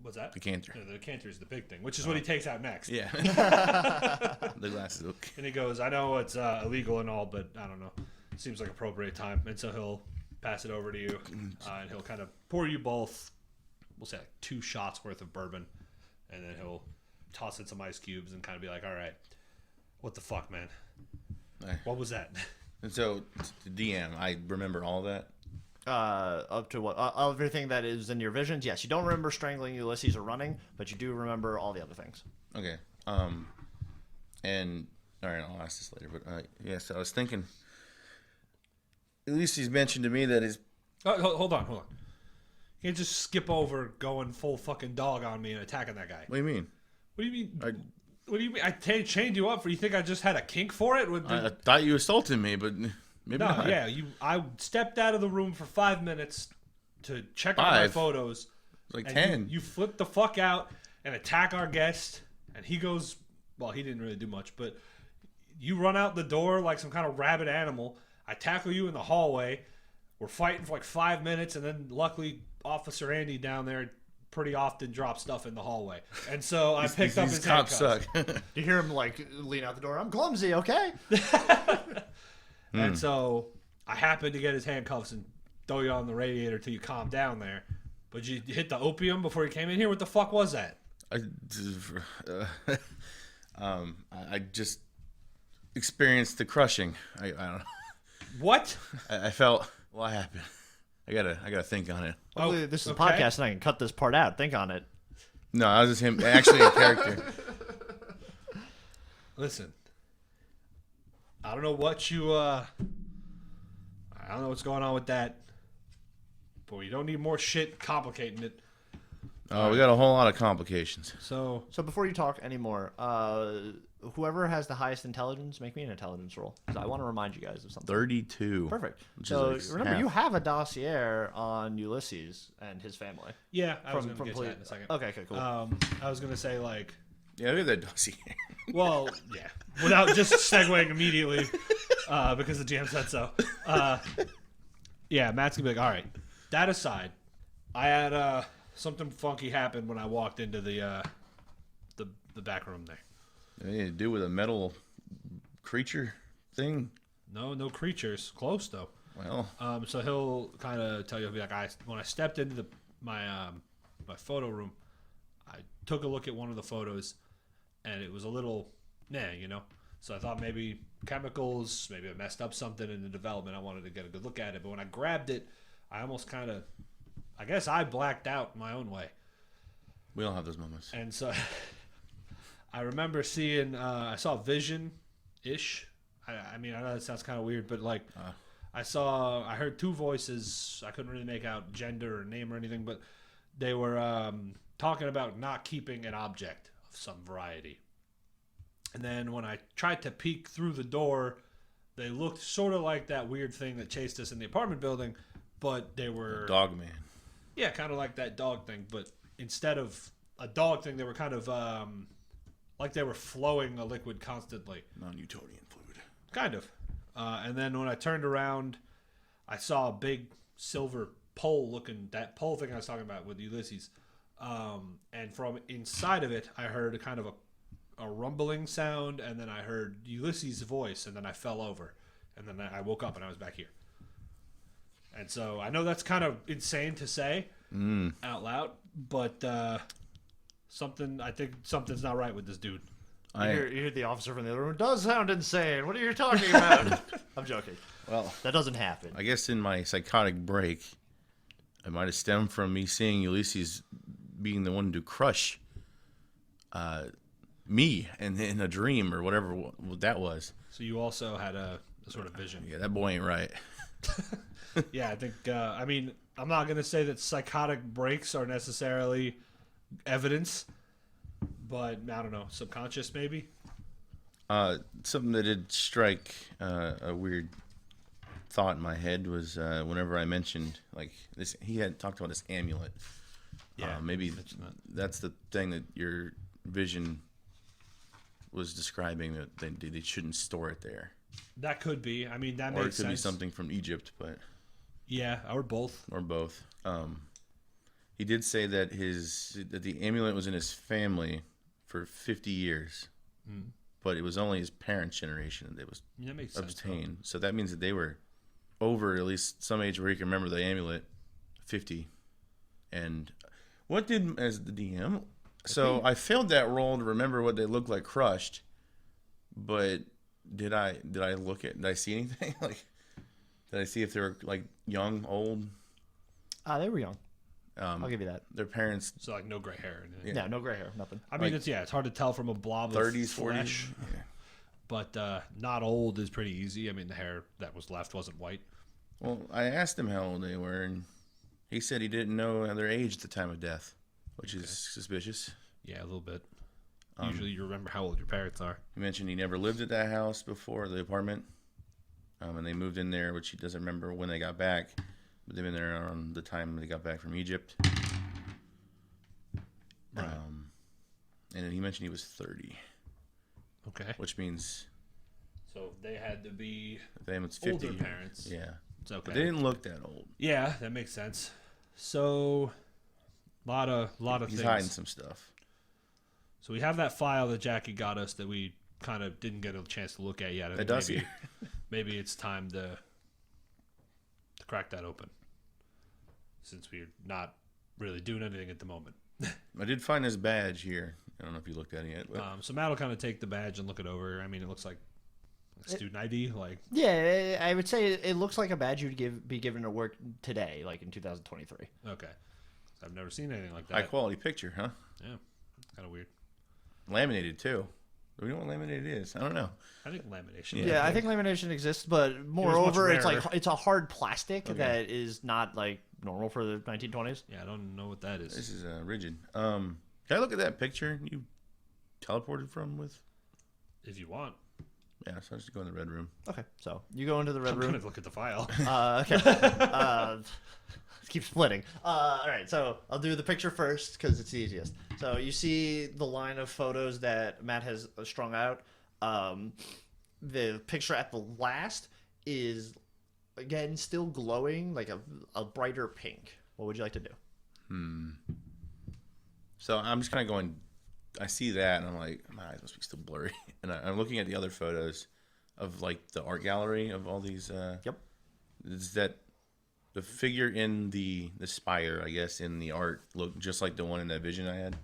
What's that? Decanter. No, the decanter is the big thing, which is what he takes out next. Yeah. The glasses. Okay. And he goes, I know it's illegal and all, but I don't know. Seems like appropriate time. And so he'll pass it over to you and he'll kind of pour you both, we'll say like 2 shots worth of bourbon. And then he'll toss in some ice cubes and kind of be like, all right, what the fuck, man? What was that? And so, the DM, I remember all that. Up to what? Everything that is in your visions. Yes, you don't remember strangling Ulysses or running, but you do remember all the other things. Okay. And all right, I'll ask this later. But yeah, so I was thinking. At least he's mentioned to me that his. Oh, hold on. You can't just skip over going full fucking dog on me and attacking that guy. What do you mean? What do you mean? What do you mean? I chained you up for? You think I just had a kink for it? I thought you assaulted me, but maybe No, not. yeah. I stepped out of the room for 5 minutes to check out my 5? photos. It's like And 10. You flip the fuck out and attack our guest, and he goes. Well, he didn't really do much, but you run out the door like some kind of rabid animal. I tackle you in the hallway. We're fighting for like 5 minutes, and then luckily Officer Andy down there pretty often drops stuff in the hallway, and so I picked up his These cops handcuffs. suck. You hear him like lean out the door. I'm clumsy, okay? And so I happened to get his handcuffs and throw you on the radiator till you calm down there. But you hit the opium before you came in here. What the fuck was that? I just experienced the crushing. I don't know. What? I felt what happened. I gotta think on it. Hopefully this is okay. a podcast and I can cut this part out. Think on it. No, that was just him actually in character. Listen, I don't know what you. I don't know what's going on with that. But we don't need more shit complicating it. Oh, we got a whole lot of complications. So So before you talk anymore, whoever has the highest intelligence, make me an intelligence roll. Because I want to remind you guys of something. 32. Perfect. Which So is like remember, half. you have a dossier on Ulysses and his family. yeah, I was going to get to poli- that in a second. Okay, cool. I was going to say like. Yeah, we have that dossier. Well, yeah. Without just segueing immediately, because the GM said so. Yeah, Matt's gonna be like, all right. That aside, I had something funky happen when I walked into the back room there. Anything to do with a metal creature thing? No creatures. Close though. Well, So he'll kind of tell you, he'll be like, when I stepped into my photo room, I took a look at one of the photos, and it was a little, So I thought maybe chemicals, maybe I messed up something in the development. I wanted to get a good look at it, but when I grabbed it, I almost kind of, I guess I blacked out my own way. we all have those moments. And so I remember seeing, I saw vision-ish. I mean, I know that sounds kind of weird, but like I heard 2 voices. I couldn't really make out gender or name or anything, but they were talking about not keeping an object of some variety. And then when I tried to peek through the door, they looked sort of like that weird thing that chased us in the apartment building, but they were... Dog man. Yeah, kind of like that dog thing, but instead of a dog thing, they were kind of like they were flowing a liquid constantly. Non-Newtonian fluid. Kind of. And then when I turned around, I saw a big silver pole that pole thing I was talking about with Ulysses. And from inside of it, I heard a kind of a rumbling sound, and then I heard Ulysses' voice, and then I fell over. And then I woke up and I was back here. And so I know that's kind of insane to say out loud, but I think something's not right with this dude. you hear the officer from the other room. It does sound insane. What are you talking about? I'm joking. Well, That doesn't happen. I guess in my psychotic break, it might have stemmed from me seeing Ulysses being the one to crush me in a dream or whatever what that was. So you also had a sort of vision. Yeah, that boy ain't right. Yeah, I think. I mean, I'm not gonna say that psychotic breaks are necessarily evidence, but I don't know, subconscious maybe. Something that did strike a weird thought in my head was whenever I mentioned like this, he had talked about this amulet. Yeah, maybe mention that. that's the thing that your vision was describing, that they shouldn't store it there. That could be. I mean, that Or it makes could sense. be something from Egypt, but Yeah, or both. or both. He did say that that the amulet was in his family for 50 years, but it was only his parents' generation that it was That makes sense. obtained. So that means that they were over at least some age where he can remember the amulet, 50. And what did, as the DM, so I failed that roll to remember what they looked like crushed, but did I see anything? Like, did I see if they were like young, old? They were young. I'll give you that. Their parents, So like no gray hair. In it. Yeah, no gray hair, nothing. I mean, Like it's hard to tell from a blob 30s, of flesh, 40s. Yeah. but not old is pretty easy. I mean, the hair that was left wasn't white. Well, I asked him how old they were, and he said he didn't know their age at the time of death, which is suspicious. Yeah, a little bit. Usually, you remember how old your parents are. He mentioned he never lived at that house before, the apartment, and they moved in there, which he doesn't remember when they got back, but they've been there around the time they got back from Egypt. Right. And then he mentioned he was 30, Okay. which means So they had to be them it's 50. older parents. Yeah, It's okay. but they didn't look that old. Yeah, that makes sense. So, lot of He's things. hiding some stuff. So we have that file that Jackie got us that we kind of didn't get a chance to look at yet. I think dossier. maybe it's time to crack that open, since we're not really doing anything at the moment. I did find his badge here. I don't know if you looked at it yet, but So Matt will kind of take the badge and look it over. I mean, it looks like a student ID. Like, Yeah, I would say it looks like a badge you'd be given to work today, like in 2023. okay, I've never seen anything like that. high quality picture, huh? Yeah, kind of weird. Laminated too. Do we know what laminated is? I don't know. I think lamination. Yeah, I think lamination exists, but moreover, it's like rarer. it's a hard plastic that is not like normal for the 1920s. Yeah, I don't know what that is. This is rigid. Can I look at that picture you teleported from with? If you want, Yeah, so I just go in the red room. Okay, so you go into the red I'm room. gonna look at the file. Okay. Keep splitting. All right, so I'll do the picture first because it's the easiest. So you see the line of photos that Matt has strung out. The picture at the last is, again, still glowing, like a brighter pink. What would you like to do? So I'm just kind of going. I see that, and I'm like, my eyes must be still blurry. And I'm looking at the other photos of like the art gallery of all these. Yep. Is that the figure in the spire? I guess in the art looked just like the one in that vision I had.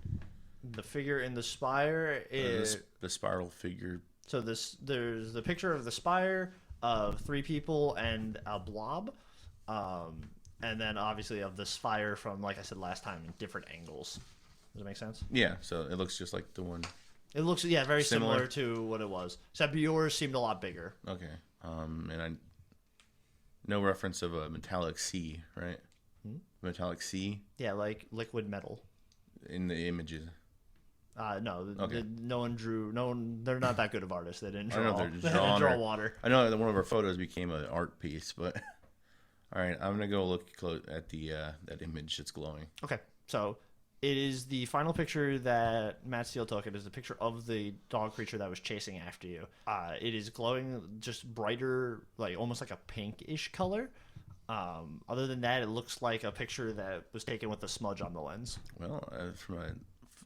The figure in the spire is... The spiral figure. So there's the picture of the spire of 3 people and a blob, and then obviously of the spire from, like I said last time, in different angles. Does that make sense? Yeah, so it looks just like the one. It looks very Similar. similar to what it was, except yours seemed a lot bigger. Okay. And I no reference of a metallic sea, right? Metallic sea Yeah, like liquid metal. in the images. No, Okay. no one drew. No one. They're not that good of artists. They didn't I draw. don't know if they're They drawn didn't draw or- water. I know that one of our photos became an art piece, but all right, I'm gonna go look at the that image that's glowing. Okay, so it is the final picture that Matt Steele took. It is the picture of the dog creature that was chasing after you. It is glowing just brighter, like almost like a pinkish color. Other than that, it looks like a picture that was taken with a smudge on the lens. Well,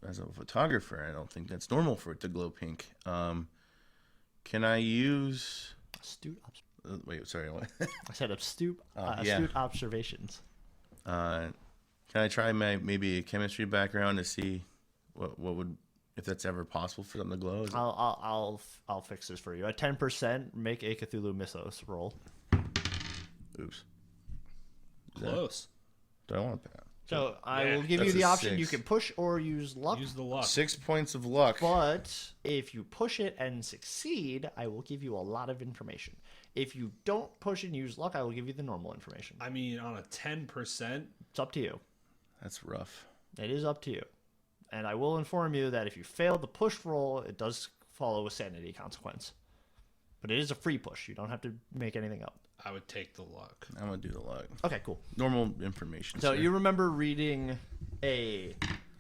as a photographer, I don't think that's normal for it to glow pink. Can I use? Astute. Wait, sorry. What? I said astute. Yeah. Astute observations. Can I try maybe a chemistry background to see what would, if that's ever possible for them to glow? Is it- I'll fix this for you. At 10%, make a Cthulhu Mythos roll. Oops. Close. Do I want that? So I Yeah, will give you that's the a option. You 6. can push or use luck. Use the luck. 6 points of luck. But if you push it and succeed, I will give you a lot of information. If you don't push and use luck, I will give you the normal information. I mean, on a 10%. It's up to you. That's rough. It is up to you. And I will inform you that if you fail the push roll, it does follow a sanity consequence. But it is a free push. You don't have to make anything up. I would take the luck. I'm gonna do the luck. Okay, cool. Normal information. So sir. you remember reading a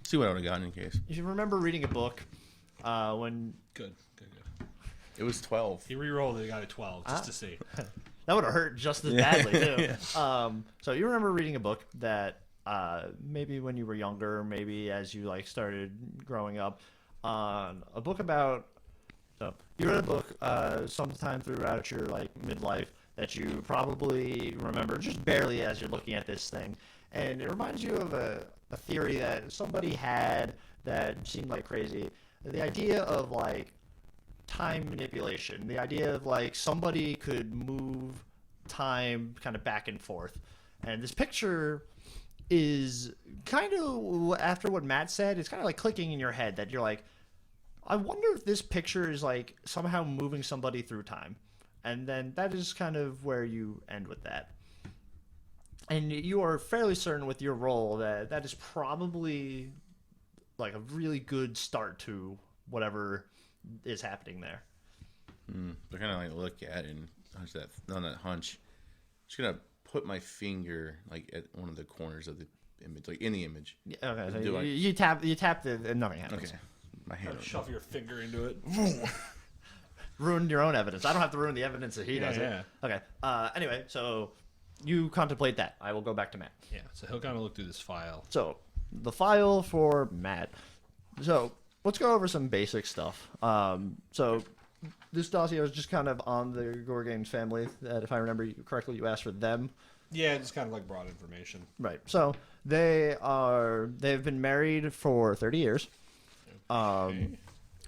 see what I would have gotten in case. you remember reading a book when Good. It was 12. He re-rolled it. He got a 12 just to see. that would have hurt just as badly too. So you remember reading a book that maybe when you were younger, maybe as you like started growing up, on a book about. So you read a book sometime throughout your like midlife that you probably remember just barely as you're looking at this thing, and it reminds you of a theory that somebody had that seemed like crazy. The idea of like time manipulation, the idea of like somebody could move time kind of back and forth, and this picture is kind of after what Matt said, it's kind of like clicking in your head that you're like, I wonder if this picture is like somehow moving somebody through time. And then that is kind of where you end with that. And you are fairly certain with your role that that is probably like a really good start to whatever is happening there. I kind of like look at it and on that hunch. Just gonna put my finger like at one of the corners of the image, like in the image. Yeah, okay, so Do I- you tap the and nothing happens. Okay. My hand. Shove your finger into it. Ruined your own evidence. I don't have to ruin the evidence that he does it. yeah. Okay. Anyway, so you contemplate that. I will go back to Matt. Yeah, so he'll kind of look through this file. So the file for Matt. So let's go over some basic stuff. So this dossier is just kind of on the Gorgain family. That, if I remember correctly, you asked for them. Yeah, just kind of like broad information. Right. So they've been married for 30 years.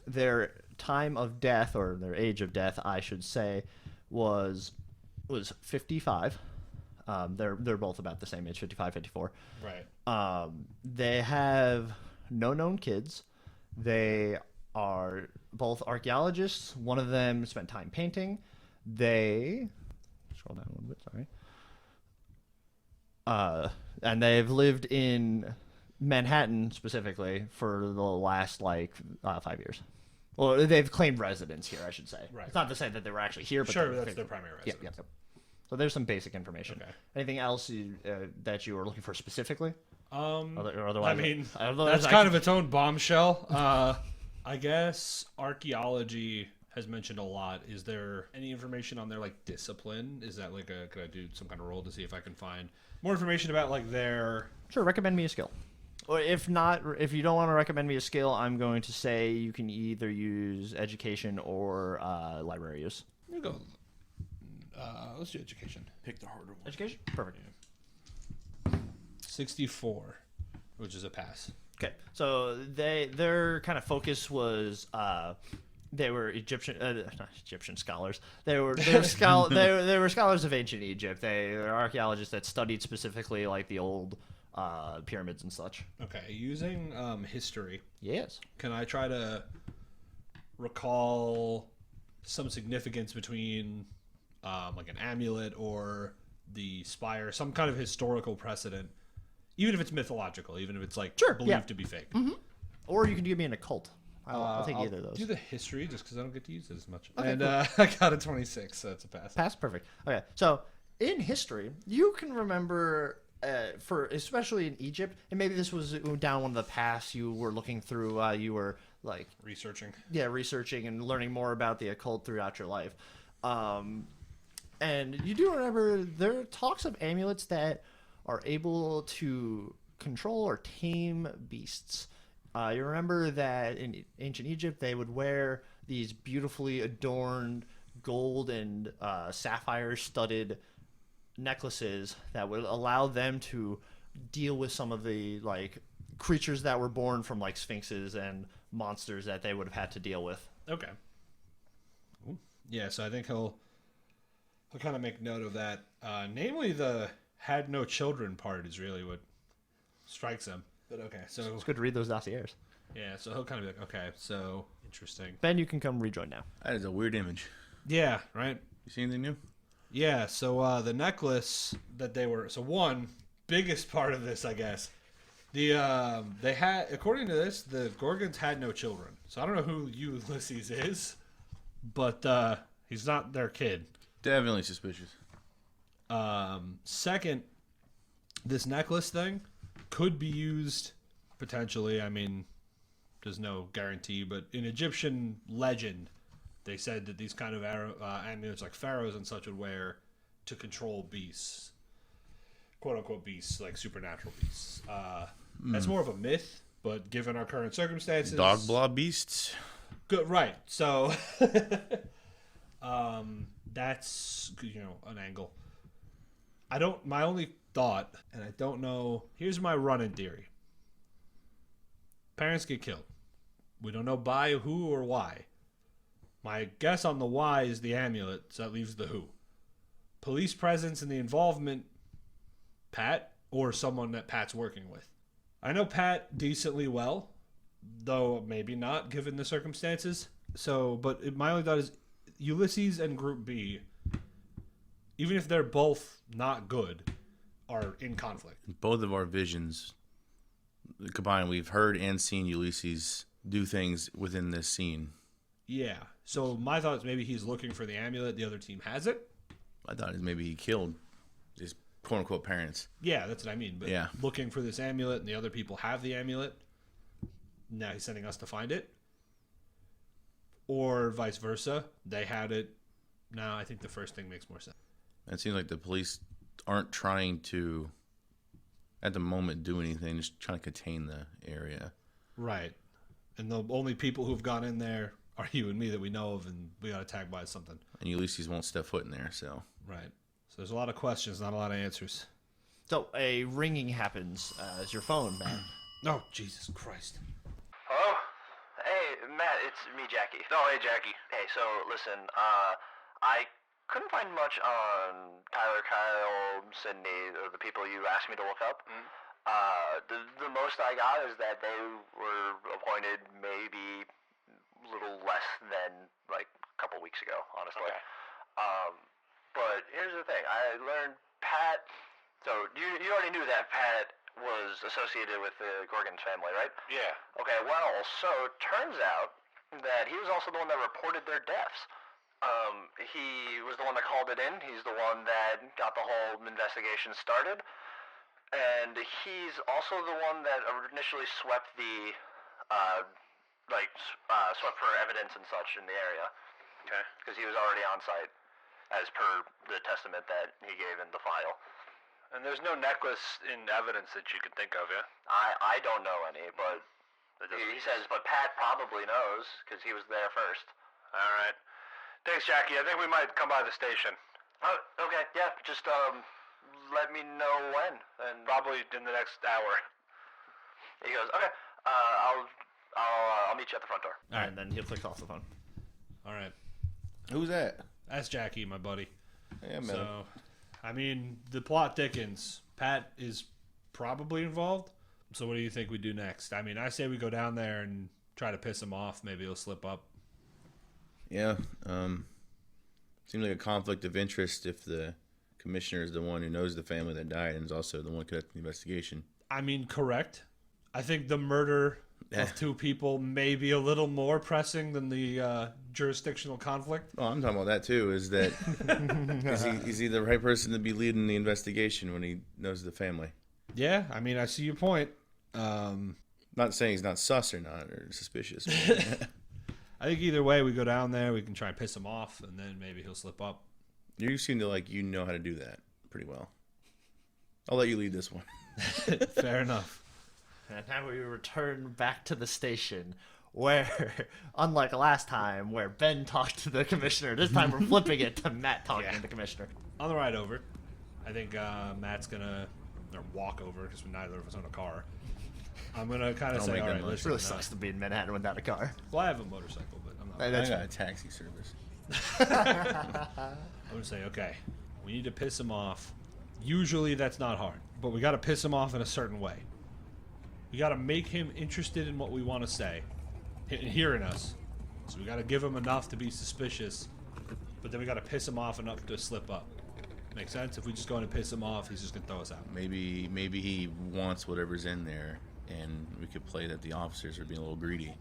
Their time of death, or their age of death, I should say, was 55. They're both about the same age, 55, 54. Right. They have no known kids. They are both archaeologists. One of them spent time painting. They scroll down a little bit, sorry. And they've lived in Manhattan specifically for the last 5 years. Well, they've claimed residence here, I should say. Right. It's not to say that they were actually here, but Sure, that's their primary yeah, residence. yeah. So there's some basic information. Okay. Anything else that you were looking for specifically? Or I otherwise, mean, otherwise that's kind of its own bombshell. I guess archaeology has mentioned a lot. Is there any information on their like discipline? Is that like could I do some kind of roll to see if I can find more information about like their? Sure, recommend me a skill. Or if not, if you don't want to recommend me a skill, I'm going to say you can either use education or library use. We'll go. Let's do education. Pick the harder one. Education? Perfect. 64, which is a pass. Okay, so their kind of focus was they were not Egyptian scholars. They were scholars of ancient Egypt. They were archaeologists that studied specifically like the old pyramids and such. Okay, using history, Yes. can I try to recall some significance between like an amulet or the spire, some kind of historical precedent, even if it's mythological, even if it's like Sure, believed yeah. to be fake? Or you can give me an occult. I'll take either of those. Do the history just because I don't get to use it as much. Okay, and cool. I got a 26, so that's a pass. Pass, perfect. Okay, so in history, you can remember, for especially in Egypt, and maybe this was down one of the paths you were looking through. You were like Researching. researching and learning more about the occult throughout your life. And you do remember there are talks of amulets that are able to control or tame beasts. You remember that in ancient Egypt, they would wear these beautifully adorned gold and sapphire-studded necklaces that would allow them to deal with some of the like creatures that were born from like sphinxes and monsters that they would have had to deal with. Okay. Ooh. Yeah, so I think he'll kind of make note of that. Namely, the had no children part is really what strikes him. But okay, so It's good to read those dossiers. yeah, so he'll kind of be like, okay, so interesting. Ben, you can come rejoin now. That is a weird image. Yeah, right. You see anything new? Yeah, so the necklace that they were one biggest part of this, I guess. They had, according to this, the Gorgans had no children. So I don't know who Ulysses is, but he's not their kid. Definitely suspicious. Second, this necklace thing could be used potentially. I mean, there's no guarantee, but in Egyptian legend, they said that these kind of amulets like pharaohs and such would wear to control beasts, quote unquote beasts, like supernatural beasts. That's more of a myth, but given our current circumstances, Dog blob beasts. good, right? So, that's an angle. My only thought, and I don't know. Here's my running theory: parents get killed. We don't know by who or why. My guess on the why is the amulet, so that leaves the who. Police presence and the involvement, Pat, or someone that Pat's working with. I know Pat decently well, though maybe not given the circumstances. So, but my only thought is Ulysses and Group B, even if they're both not good, are in conflict. Both of our visions combined, we've heard and seen Ulysses do things within this scene. Yeah. So my thought is maybe he's looking for the amulet. The other team has it. I thought maybe he killed his quote-unquote parents. Yeah, that's what I mean. But Yeah. looking for this amulet and the other people have the amulet. Now he's sending us to find it. Or vice versa. They had it. No, I think the first thing makes more sense. It seems like the police aren't trying to, at the moment, do anything, just trying to contain the area. Right. And the only people who've gone in there are you and me that we know of, and we got attacked by something. And Ulysses won't step foot in there, so. Right. So there's a lot of questions, not a lot of answers. So a ringing happens as your phone, man. Oh, Jesus Christ. Hello? Hey, Matt, it's me, Jackie. Oh, hey, Jackie. Hey, so, listen, I couldn't find much on Tyler, Kyle, Sydney, or the people you asked me to look up. The most I got is that they were appointed maybe a little less than, like, a couple weeks ago, honestly. Okay. But here's the thing. I learned Pat... So, you already knew that Pat was associated with the Gorgain family, right? Yeah. Okay, well, so it turns out that he was also the one that reported their deaths. He was the one that called it in. He's the one that got the whole investigation started. And he's also the one that initially swept the, swept for evidence and such in the area. Okay. Because he was already on site, as per the testament that he gave in the file. And there's no necklace in evidence that you can think of, yeah? I don't know any, but he says, but Pat probably knows, because he was there first. All right. Thanks, Jackie. I think we might come by the station. Oh, okay, yeah, just, let me know when, and... Probably in the next hour. He goes, okay, I'll meet you at the front door. All right, and then he'll click off the phone. All right. Who's that? That's Jackie, my buddy. Hey, I met him. So, I mean, the plot thickens. Pat is probably involved. So what do you think we do next? I mean, I say we go down there and try to piss him off. Maybe he'll slip up. Yeah. Seems like a conflict of interest if the commissioner is the one who knows the family that died and is also the one conducting the investigation. I mean, correct. I think the murder of two people may be a little more pressing than the jurisdictional conflict. Oh, I'm talking about that too. Is that is he the right person to be leading the investigation when he knows the family? Yeah, I mean, I see your point. Not saying he's not sus or not or suspicious. I think either way, we go down there, we can try and piss him off, and then maybe he'll slip up. You seem to you know how to do that pretty well. I'll let you lead this one. Fair enough. And now we return back to the station where, unlike last time, where Ben talked to the commissioner, this time we're flipping it to Matt talking to the commissioner. On the ride over, I think Matt's gonna walk over because neither of us own a car. I'm gonna kind of say, all right, It listen. really sucks to be in Manhattan without a car. Well, I have a motorcycle, but I'm not. I got a taxi service. I'm gonna say, okay, we need to piss him off. Usually that's not hard, but we got to piss him off in a certain way. We got to make him interested in what we want to say, hearing us. So we got to give him enough to be suspicious, but then we got to piss him off enough to slip up. Make sense? If we just go in and piss him off, he's just gonna throw us out. Maybe he wants whatever's in there, and we could play that the officers are being a little greedy,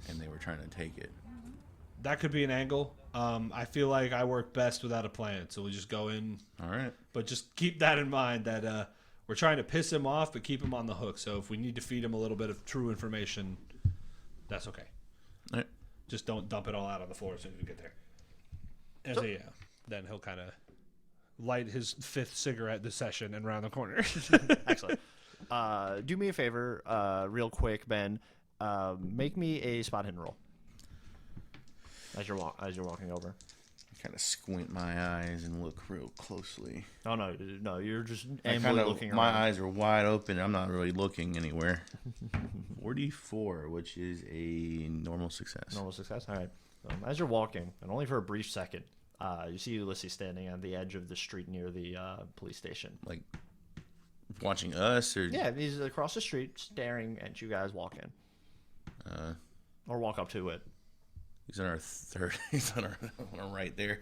and they were trying to take it. That could be an angle. I feel like I work best without a plan, so we'll just go in. All right. But just keep that in mind that we're trying to piss him off, but keep him on the hook. So if we need to feed him a little bit of true information, that's okay. All right. Just don't dump it all out on the floor as soon as we get there. And then he'll kind of light his 5th cigarette this session and round the corner. Excellent. Do me a favor, real quick, Ben. Make me a spot hidden roll as you're walking over. I kind of squint my eyes and look real closely. No, you're just looking around. My eyes are wide open. I'm not really looking anywhere. 44, which is a normal success. Normal success. All right. As you're walking, and only for a brief second, you see Ulysses standing on the edge of the street near the police station. Like watching us, or yeah, he's across the street, staring at you guys walk in, or walk up to it. He's on our third. He's on our right there.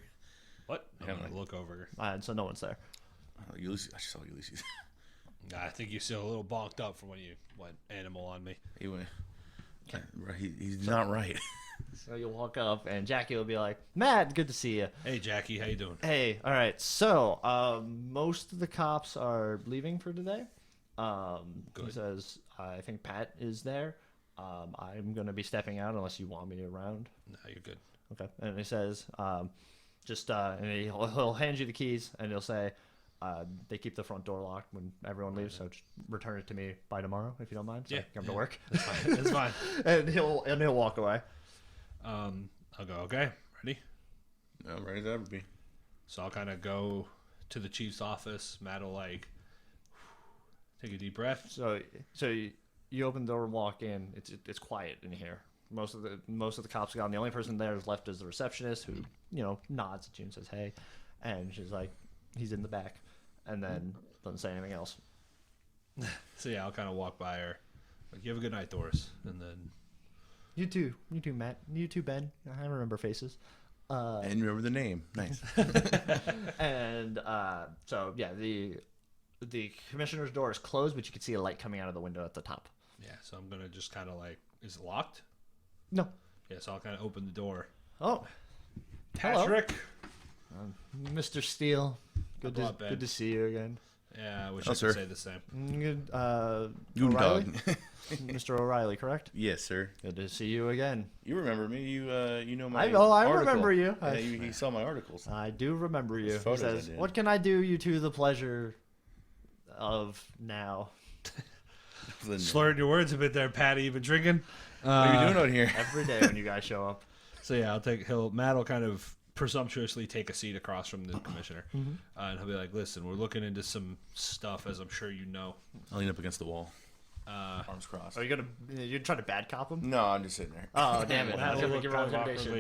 What? I'm going to look over. So no one's there. Ulysses. I just saw Ulysses. I think you're still a little bonked up from when you went animal on me. He went. He's not right. So you'll walk up, and Jackie will be like, Matt, good to see you. Hey, Jackie, how you doing? Hey, all right. So most of the cops are leaving for today. He says, I think Pat is there. I'm going to be stepping out unless you want me around. No, you're good. Okay. And he says, and he'll hand you the keys, and he'll say, they keep the front door locked when everyone leaves, so just return it to me by tomorrow if you don't mind. So I can come to work. That's fine. That's fine. and he'll walk away. I'll go, okay, ready? I'm ready as ever be. So I'll kind of go to the chief's office. Matt will take a deep breath. So you open the door and walk in. It's quiet in here. Most of the cops are gone. The only person there is left is the receptionist, who nods at you and says hey, and she's like, he's in the back, and then doesn't say anything else. So yeah, I'll kind of walk by her. Like, you have a good night, Doris, and then. You too, Matt. You too, Ben. I remember faces. And remember the name. Nice. And so yeah, the commissioner's door is closed, but you can see a light coming out of the window at the top. Yeah, so I'm gonna just kind of is it locked? No. Yeah, so I'll kind of open the door. Oh, Patrick. Mr. Steele. Good Ben. to see you again. Yeah, I wish I could say the same. Good. Guten O'Reilly? Tag. Mr. O'Reilly, correct? Yes, sir. Good to see you again. You remember me? You know my. I article. remember you. Yeah, he saw my articles. I do remember you. He photos I says, did. "What can I do you to the pleasure of now?" Slurred your words a bit there, Patty. You been drinking? What are you doing out here? Every day when you guys show up. So yeah, Matt will kind of presumptuously take a seat across from the commissioner, and he'll be like, "Listen, we're looking into some stuff, as I'm sure you know." I'll lean up against the wall. Arms crossed. Are you trying to bad cop him? No, I'm just sitting there. Oh, damn it! I Matt was will gonna look give kind you of recommendation.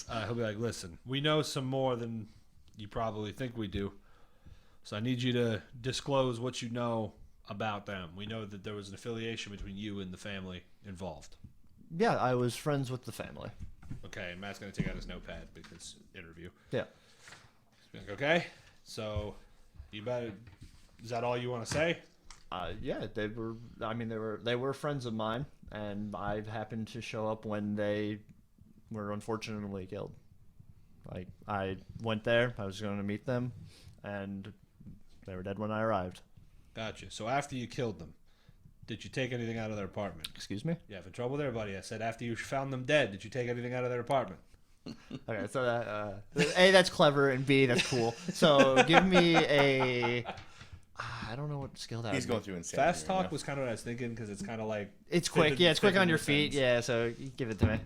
awkwardly, he'll be like, "Listen, we know some more than you probably think we do, so I need you to disclose what you know about them. We know that there was an affiliation between you and the family involved." Yeah, I was friends with the family. Okay, and Matt's gonna take out his notepad because interview. Yeah. He's like, okay, so you better. Is that all you want to say? Yeah, they were. I mean, they were friends of mine, and I happened to show up when they were unfortunately killed. Like, I went there. I was going to meet them, and they were dead when I arrived. Gotcha. So after you killed them, did you take anything out of their apartment? Excuse me? You having trouble there, buddy? I said after you found them dead, did you take anything out of their apartment? Okay, so A, that's clever, and B, that's cool. So give me a. I don't know what skill that is. He's going through insanity. Fast talk was kind of what I was thinking because it's kind of like It's quick. Yeah, it's quick on your feet. Yeah, so give it to me.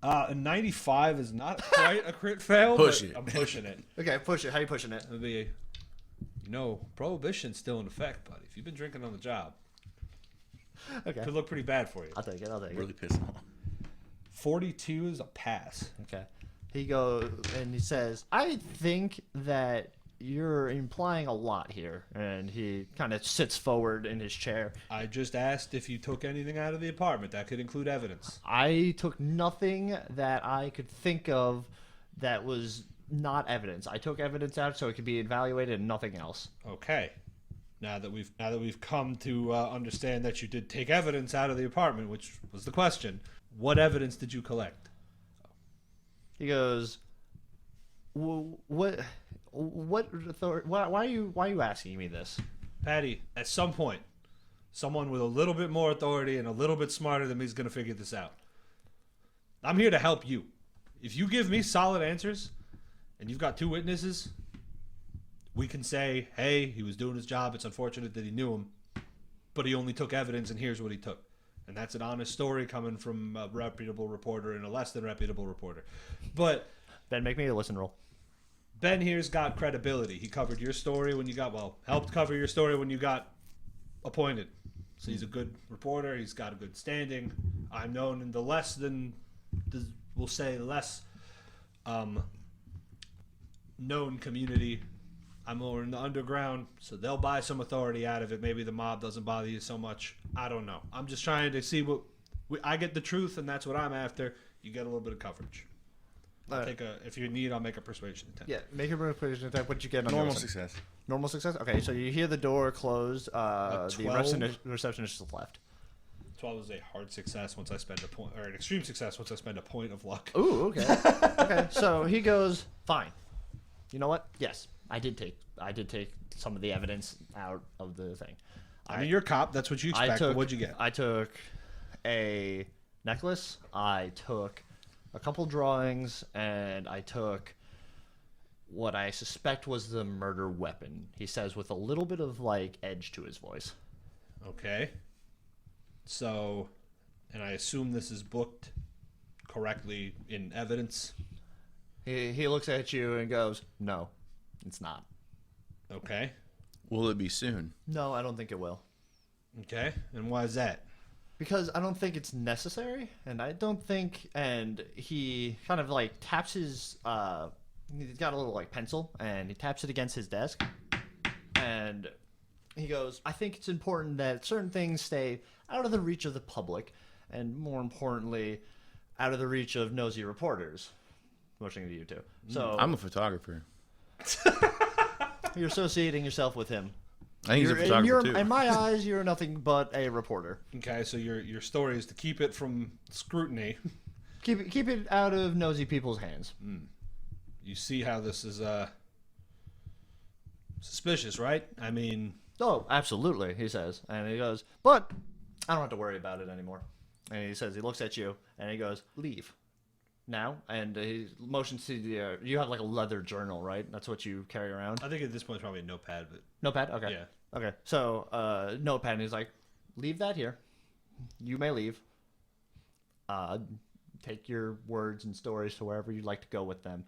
A 95 is not quite a crit fail. Push but it. I'm pushing it. Okay, push it. How you pushing it? It'll be, prohibition's still in effect, buddy. If you've been drinking on the job, Okay. could look pretty bad for you. I'll take it. Really pissed him off. 42 is a pass. Okay. He goes and he says, I think that you're implying a lot here. And he kind of sits forward in his chair. I just asked if you took anything out of the apartment. That could include evidence. I took nothing that I could think of that was not evidence. I took evidence out so it could be evaluated and nothing else. Okay. Now that we've come to understand that you did take evidence out of the apartment, which was the question, what evidence did you collect? He goes, "What? Why are you asking me this?" Patty, at some point, someone with a little bit more authority and a little bit smarter than me is going to figure this out. I'm here to help you. If you give me solid answers, and you've got 2 witnesses, we can say, hey, he was doing his job. It's unfortunate that he knew him, but he only took evidence, and here's what he took. And that's an honest story coming from a reputable reporter and a less than reputable reporter. But Ben, make me a listen roll. Ben here's got credibility. He covered your story when you helped cover your story when you got appointed. So he's a good reporter. He's got a good standing. I'm known in the less known community. I'm more in the underground, so they'll buy some authority out of it. Maybe the mob doesn't bother you so much. I don't know. I'm just trying to see I get the truth, and that's what I'm after. You get a little bit of coverage. If you need, I'll make a persuasion attempt. Yeah, make a persuasion attack. What'd you get on Normal your success. Normal success? Okay, so you hear the door close. The 12? receptionist is left. 12 is a hard success once I spend a point, or an extreme success once I spend a point of luck. Ooh, okay. Okay, so he goes, fine. You know what? Yes, I did take some of the evidence out of the thing. I mean, you're a cop. That's what you expect. But what'd you get? I took a necklace. I took a couple drawings, and I took what I suspect was the murder weapon. He says with a little bit of edge to his voice. Okay. So, and I assume this is booked correctly in evidence. He looks at you and goes, "No, it's not." Okay. Will it be soon? No, I don't think it will. Okay. And why is that? Because I don't think it's necessary, and I don't think. And he kind of taps his. He's got a little pencil, and he taps it against his desk, and he goes, "I think it's important that certain things stay out of the reach of the public, and more importantly, out of the reach of nosy reporters." Motioning to you two. So I'm a photographer. you're associating yourself with him. I think he's a photographer too. In my eyes, you're nothing but a reporter. Okay, so your story is to keep it from scrutiny. Keep it out of nosy people's hands. You see how this is suspicious, right? I mean... Oh, absolutely, he says. And he goes, but I don't have to worry about it anymore. And he says, he looks at you, and he goes, leave. Now? And he motions to the... you have a leather journal, right? That's what you carry around? I think at this point it's probably a notepad, but... Notepad? Okay. Yeah. Okay, so notepad, and he's like, leave that here. You may leave. Take your words and stories to wherever you'd like to go with them.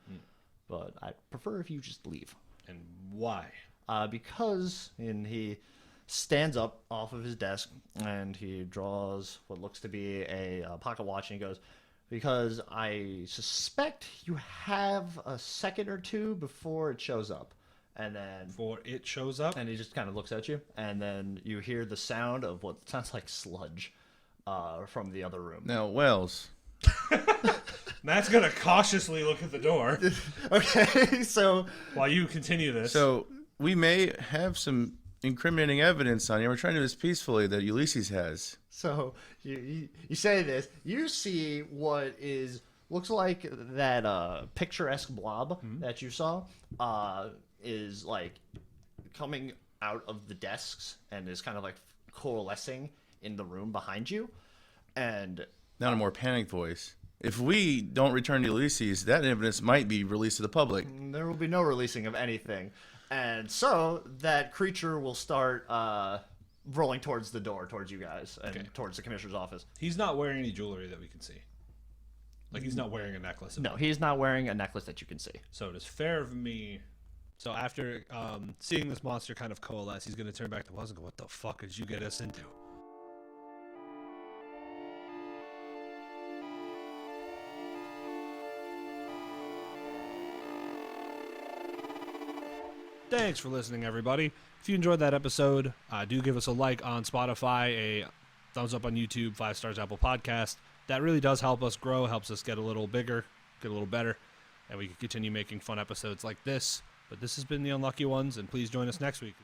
But I prefer if you just leave. And why? Because, and he stands up off of his desk, and he draws what looks to be a pocket watch, and he goes, because I suspect you have a second or two before it shows up. And then... Before it shows up? And he just kind of looks at you, and then you hear the sound of what sounds like sludge from the other room. Now, Wells. Matt's going to cautiously look at the door. Okay, so... While you continue this. So, we may have some incriminating evidence on you. We're trying to do this peacefully that Ulysses has. So, you say this. You see what looks like that picturesque blob that you saw is coming out of the desks and is kind of coalescing in the room behind you. And Now in a more panicked voice. If we don't return to Ulysses, that evidence might be released to the public. there will be no releasing of anything. And so that creature will start rolling towards the door, towards you guys, and towards the commissioner's office. He's not wearing any jewelry that we can see. He's not wearing a necklace. No, he's not wearing a necklace that you can see. So it is fair of me... So after seeing this monster kind of coalesce, he's going to turn back to Wells and go, what the fuck did you get us into? Thanks for listening, everybody. If you enjoyed that episode, do give us a like on Spotify, a thumbs up on YouTube, 5 stars Apple Podcast. That really does help us grow, helps us get a little bigger, get a little better, and we can continue making fun episodes like this. But this has been The Unlucky Ones, and please join us next week.